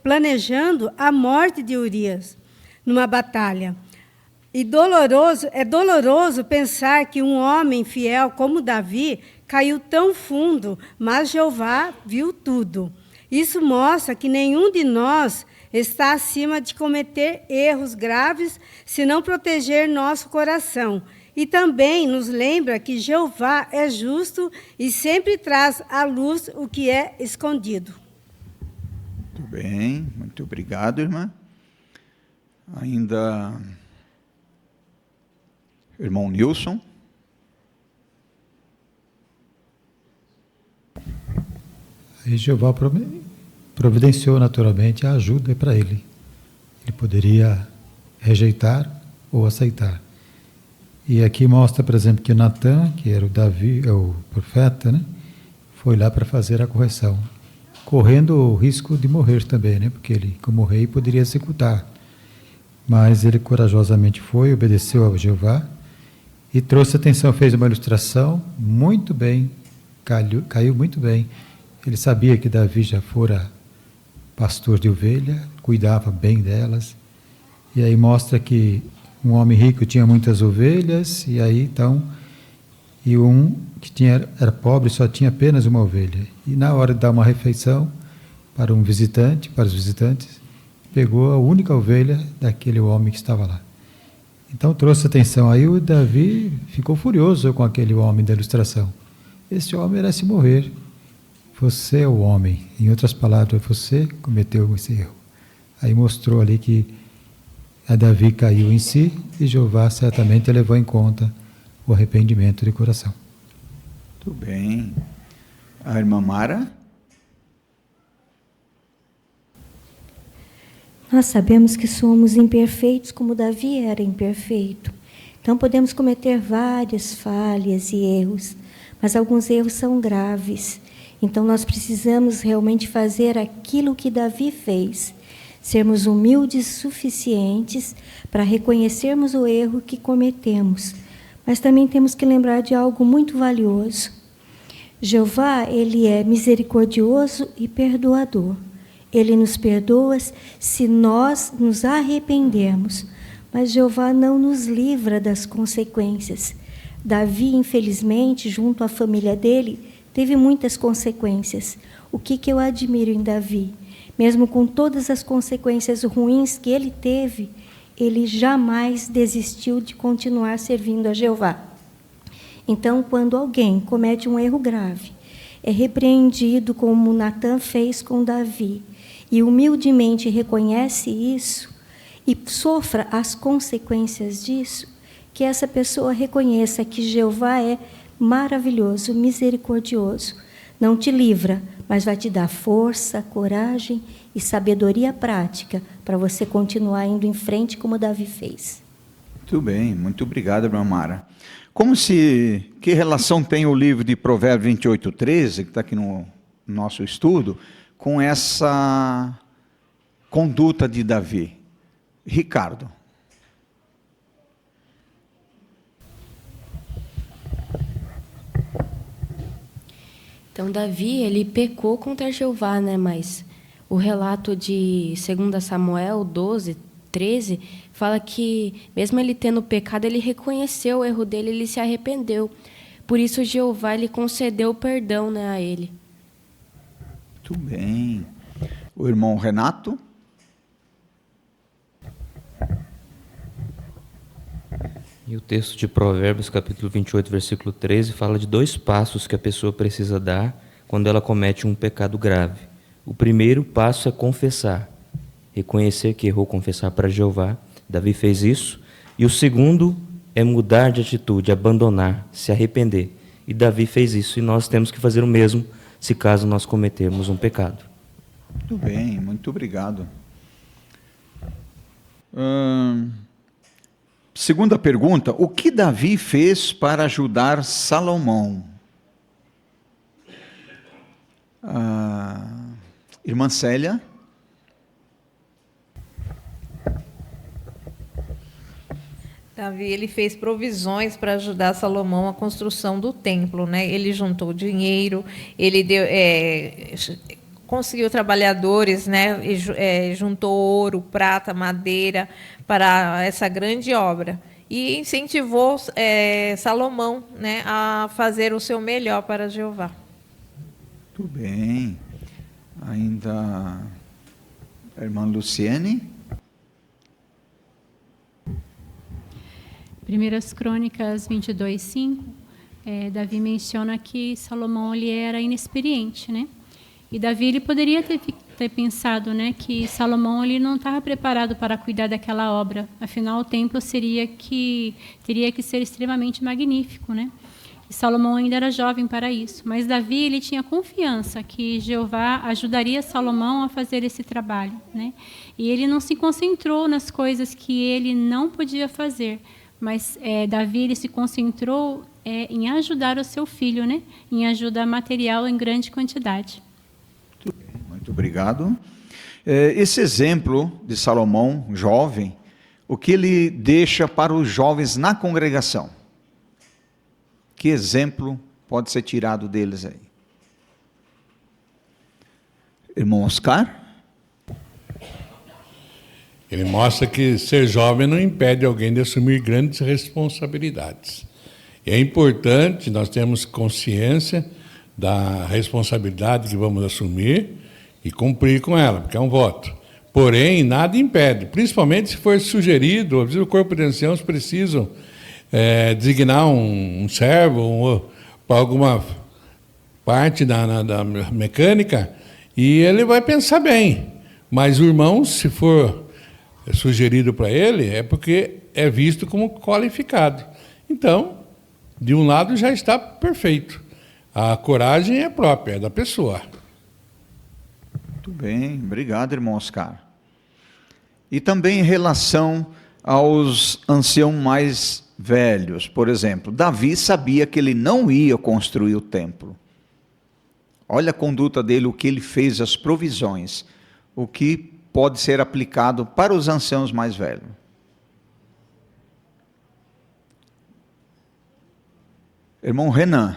planejando a morte de Urias numa batalha. E é doloroso pensar que um homem fiel como Davi caiu tão fundo, mas Jeová viu tudo. Isso mostra que nenhum de nós está acima de cometer erros graves se não proteger nosso coração. E também nos lembra que Jeová é justo e sempre traz à luz o que é escondido. Muito bem, muito obrigado, irmã. Ainda, irmão Nilson. Aí Jeová providenciou naturalmente a ajuda para ele. Ele poderia rejeitar ou aceitar. E aqui mostra, por exemplo, que Natã, que era o profeta, né, foi lá para fazer a correção, correndo o risco de morrer também, né, porque ele, como rei, poderia executar. Mas ele corajosamente foi, obedeceu a Jeová e trouxe atenção, fez uma ilustração muito bem, caiu muito bem. Ele sabia que Davi já fora pastor de ovelha, cuidava bem delas, e aí mostra que um homem rico tinha muitas ovelhas, e aí então, e um que era pobre só tinha apenas uma ovelha. E na hora de dar uma refeição para os visitantes, pegou a única ovelha daquele homem que estava lá. Então trouxe atenção. Aí o Davi ficou furioso com aquele homem da ilustração. Esse homem merece morrer. Você é o homem. Em outras palavras, você cometeu esse erro. Aí mostrou ali que a Davi caiu em si e Jeová certamente levou em conta o arrependimento de coração. Muito bem. A irmã Mara? Nós sabemos que somos imperfeitos como Davi era imperfeito. Então podemos cometer várias falhas e erros, mas alguns erros são graves. Então nós precisamos realmente fazer aquilo que Davi fez. Sermos humildes suficientes para reconhecermos o erro que cometemos. Mas também temos que lembrar de algo muito valioso. Jeová, ele é misericordioso e perdoador. Ele nos perdoa se nós nos arrependermos, mas Jeová não nos livra das consequências. Davi, infelizmente, junto à família dele, teve muitas consequências. O que eu admiro em Davi? Mesmo com todas as consequências ruins que ele teve, ele jamais desistiu de continuar servindo a Jeová. Então, quando alguém comete um erro grave, é repreendido como Natan fez com Davi, e humildemente reconhece isso e sofra as consequências disso, que essa pessoa reconheça que Jeová é maravilhoso, misericordioso. Não te livra, mas vai te dar força, coragem e sabedoria prática para você continuar indo em frente como Davi fez. Muito bem, muito obrigado, irmã Mara. Que relação tem o livro de Provérbios 28:13, que está aqui no nosso estudo, com essa conduta de Davi? Ricardo. Então, Davi, ele pecou contra Jeová, né? Mas o relato de 2 Samuel 12:13 fala que, mesmo ele tendo pecado, ele reconheceu o erro dele, ele se arrependeu. Por isso, Jeová lhe concedeu o perdão, né, a ele. Muito bem. O irmão Renato. E o texto de Provérbios, capítulo 28, versículo 13, fala de 2 passos que a pessoa precisa dar quando ela comete um pecado grave. O primeiro passo é confessar, reconhecer que errou, confessar para Jeová. Davi fez isso. E o segundo é mudar de atitude, abandonar, se arrepender. E Davi fez isso, e nós temos que fazer o mesmo se caso nós cometermos um pecado. Muito bem, muito obrigado. Segunda pergunta: o que Davi fez para ajudar Salomão? Irmã Célia. Davi, ele fez provisões para ajudar Salomão a construção do templo, né? Ele juntou dinheiro, ele deu, conseguiu trabalhadores, né? E, juntou ouro, prata, madeira para essa grande obra e incentivou Salomão, né, a fazer o seu melhor para Jeová. Muito bem. Ainda a irmã Luciene. 1 Crônicas 22:5, Davi menciona que Salomão ele era inexperiente, né? E Davi ele poderia ter pensado, né, que Salomão ele não estava preparado para cuidar daquela obra. Afinal, o templo teria que ser extremamente magnífico, né? E Salomão ainda era jovem para isso. Mas Davi ele tinha confiança que Jeová ajudaria Salomão a fazer esse trabalho, né? E ele não se concentrou nas coisas que ele não podia fazer. Mas Davi ele se concentrou em ajudar o seu filho, né? Em ajuda material em grande quantidade. Muito obrigado. Esse exemplo de Salomão, jovem, o que ele deixa para os jovens na congregação? Que exemplo pode ser tirado deles aí? Irmão Oscar? Ele mostra que ser jovem não impede alguém de assumir grandes responsabilidades. E é importante nós termos consciência da responsabilidade que vamos assumir e cumprir com ela, porque é um voto. Porém, nada impede, principalmente se for sugerido, às vezes o corpo de anciãos precisam designar um servo para alguma parte da mecânica, e ele vai pensar bem. Mas o irmão, se for sugerido para ele, é porque é visto como qualificado. Então, de um lado já está perfeito. A coragem é própria, é da pessoa. Muito bem, obrigado, irmão Oscar. E também em relação aos anciãos mais velhos, por exemplo, Davi sabia que ele não ia construir o templo. Olha a conduta dele, o que ele fez, as provisões, o que pode ser aplicado para os anciãos mais velhos. Irmão Renan.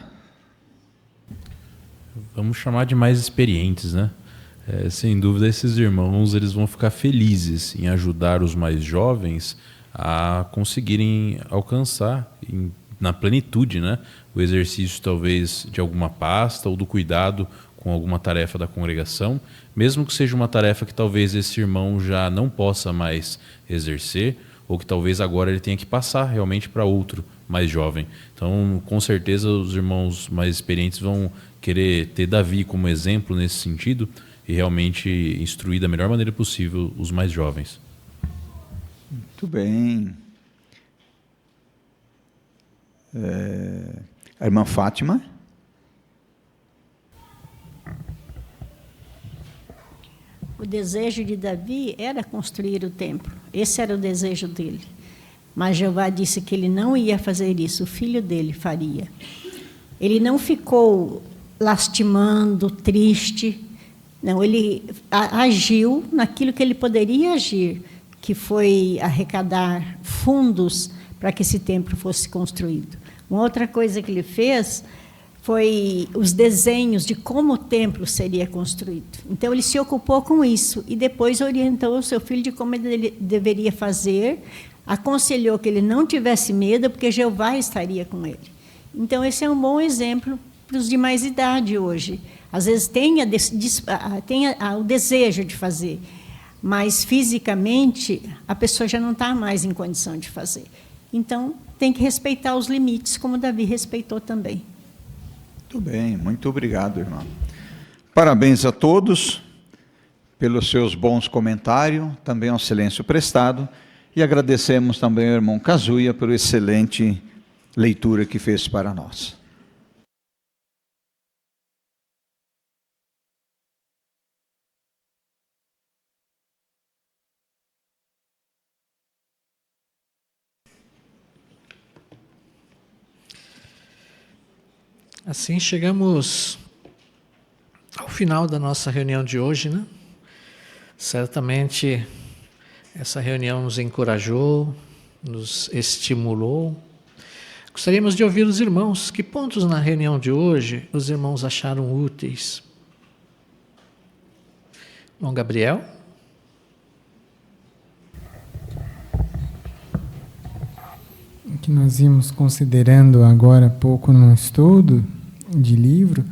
Vamos chamar de mais experientes, né? Sem dúvida, esses irmãos eles vão ficar felizes em ajudar os mais jovens a conseguirem alcançar na plenitude, né, o exercício talvez de alguma pasta ou do cuidado com alguma tarefa da congregação, mesmo que seja uma tarefa que talvez esse irmão já não possa mais exercer, ou que talvez agora ele tenha que passar realmente para outro mais jovem. Então, com certeza, os irmãos mais experientes vão querer ter Davi como exemplo nesse sentido e realmente instruir da melhor maneira possível os mais jovens. Muito bem. A irmã Fátima. O desejo de Davi era construir o templo. Esse era o desejo dele. Mas Jeová disse que ele não ia fazer isso, o filho dele faria. Ele não ficou lastimando, triste. Não, ele agiu naquilo que ele poderia agir, que foi arrecadar fundos para que esse templo fosse construído. Uma outra coisa que ele fez foi os desenhos de como o templo seria construído. Então, ele se ocupou com isso e depois orientou o seu filho de como ele deveria fazer, aconselhou que ele não tivesse medo, porque Jeová estaria com ele. Então, esse é um bom exemplo para os de mais idade hoje. Às vezes tem o desejo de fazer, mas fisicamente a pessoa já não está mais em condição de fazer. Então, tem que respeitar os limites, como Davi respeitou também. Muito bem, muito obrigado, irmão. Parabéns a todos pelos seus bons comentários, também ao silêncio prestado, e agradecemos também ao irmão Kazuya pela excelente leitura que fez para nós. Assim chegamos ao final da nossa reunião de hoje, né? Certamente essa reunião nos encorajou, nos estimulou. Gostaríamos de ouvir os irmãos. Que pontos na reunião de hoje os irmãos acharam úteis? Irmão Gabriel? O que nós vimos considerando agora há pouco no estudo de livro,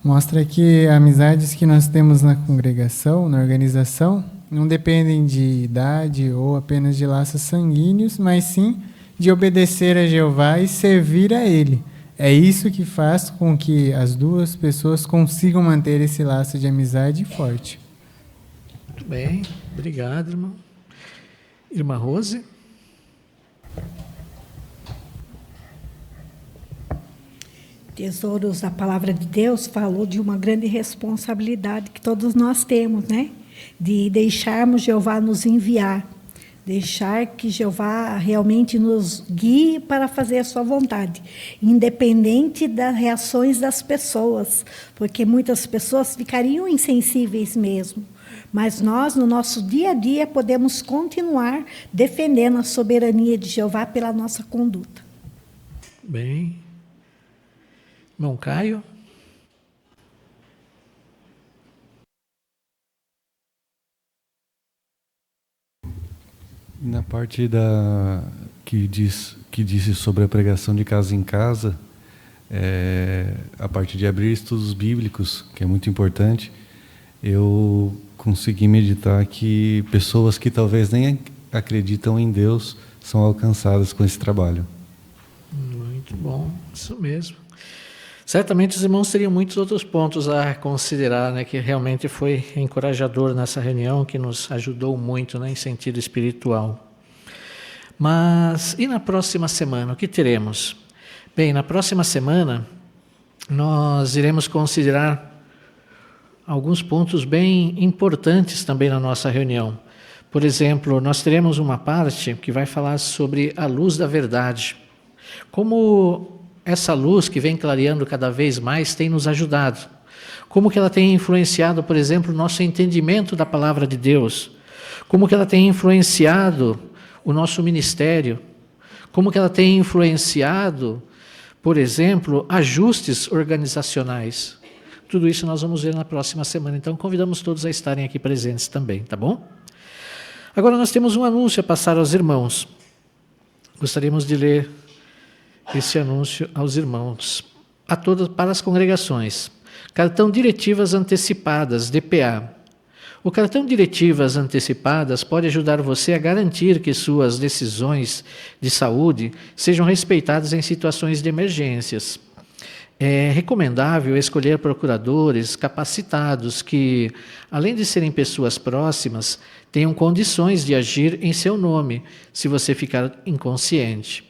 mostra que amizades que nós temos na congregação, na organização, não dependem de idade ou apenas de laços sanguíneos, mas sim de obedecer a Jeová e servir a Ele. É isso que faz com que as duas pessoas consigam manter esse laço de amizade forte. Muito bem, obrigado, irmão. Irmã Rose? Tesouros, a palavra de Deus falou de uma grande responsabilidade que todos nós temos, né? De deixarmos Jeová nos enviar, deixar que Jeová realmente nos guie para fazer a sua vontade, independente das reações das pessoas, porque muitas pessoas ficariam insensíveis mesmo. Mas nós, no nosso dia a dia, podemos continuar defendendo a soberania de Jeová pela nossa conduta. Bem. Irmão Caio? Na parte que disse sobre a pregação de casa em casa, a parte de abrir estudos bíblicos, que é muito importante, eu consegui meditar que pessoas que talvez nem acreditam em Deus são alcançadas com esse trabalho. Muito bom, isso mesmo. Certamente os irmãos teriam muitos outros pontos a considerar, né, que realmente foi encorajador nessa reunião, que nos ajudou muito, né, em sentido espiritual. Mas, e na próxima semana, o que teremos? Bem, na próxima semana, nós iremos considerar alguns pontos bem importantes também na nossa reunião. Por exemplo, nós teremos uma parte que vai falar sobre a luz da verdade. Como essa luz que vem clareando cada vez mais tem nos ajudado. Como que ela tem influenciado, por exemplo, o nosso entendimento da palavra de Deus. Como que ela tem influenciado o nosso ministério. Como que ela tem influenciado, por exemplo, ajustes organizacionais. Tudo isso nós vamos ver na próxima semana. Então, convidamos todos a estarem aqui presentes também, tá bom? Agora nós temos um anúncio a passar aos irmãos. Gostaríamos de ler esse anúncio aos irmãos, a todas, para as congregações. Cartão Diretivas Antecipadas, DPA. O cartão Diretivas Antecipadas pode ajudar você a garantir que suas decisões de saúde sejam respeitadas em situações de emergências. É recomendável escolher procuradores capacitados que, além de serem pessoas próximas, tenham condições de agir em seu nome, se você ficar inconsciente.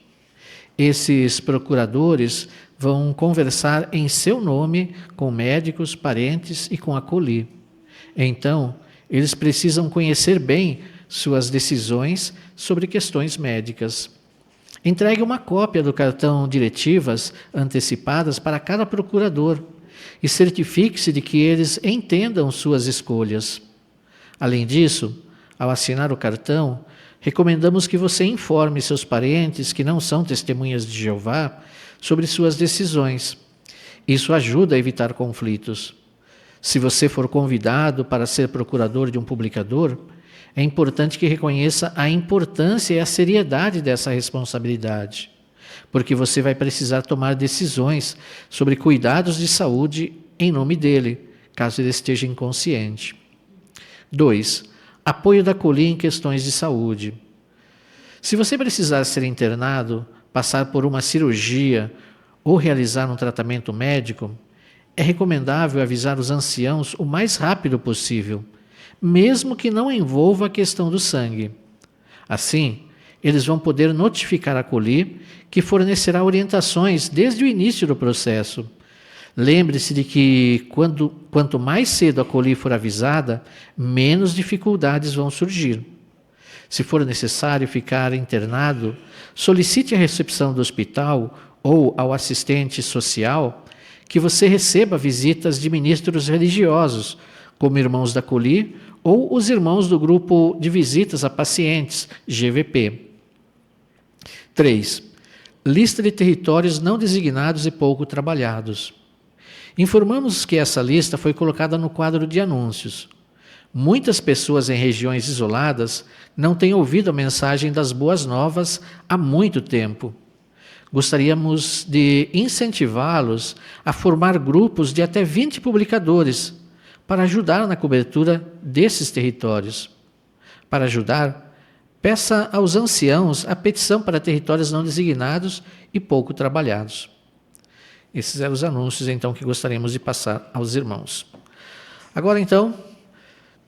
Esses procuradores vão conversar em seu nome com médicos, parentes e com a COLI. Então, eles precisam conhecer bem suas decisões sobre questões médicas. Entregue uma cópia do cartão Diretivas Antecipadas para cada procurador e certifique-se de que eles entendam suas escolhas. Além disso, ao assinar o cartão, recomendamos que você informe seus parentes que não são testemunhas de Jeová sobre suas decisões. Isso ajuda a evitar conflitos. Se você for convidado para ser procurador de um publicador, é importante que reconheça a importância e a seriedade dessa responsabilidade, porque você vai precisar tomar decisões sobre cuidados de saúde em nome dele, caso ele esteja inconsciente. 2. Apoio da COLI em questões de saúde. Se você precisar ser internado, passar por uma cirurgia ou realizar um tratamento médico, é recomendável avisar os anciãos o mais rápido possível, mesmo que não envolva a questão do sangue. Assim, eles vão poder notificar a COLI, que fornecerá orientações desde o início do processo. Lembre-se de que, quanto mais cedo a COLI for avisada, menos dificuldades vão surgir. Se for necessário ficar internado, solicite a recepção do hospital ou ao assistente social que você receba visitas de ministros religiosos, como irmãos da COLI ou os irmãos do grupo de visitas a pacientes, GVP. 3. Lista de territórios não designados e pouco trabalhados. Informamos que essa lista foi colocada no quadro de anúncios. Muitas pessoas em regiões isoladas não têm ouvido a mensagem das boas novas há muito tempo. Gostaríamos de incentivá-los a formar grupos de até 20 publicadores para ajudar na cobertura desses territórios. Para ajudar, peça aos anciãos a petição para territórios não designados e pouco trabalhados. Esses eram os anúncios, então, que gostaríamos de passar aos irmãos. Agora, então,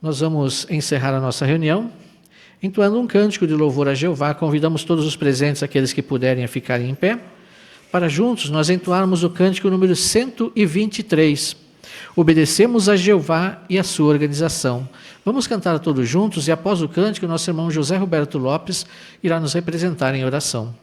nós vamos encerrar a nossa reunião, entoando um cântico de louvor a Jeová. Convidamos todos os presentes, aqueles que puderem, a ficarem em pé, para juntos nós entoarmos o cântico número 123. Obedecemos a Jeová e a sua organização. Vamos cantar todos juntos e, após o cântico, nosso irmão José Roberto Lopes irá nos representar em oração.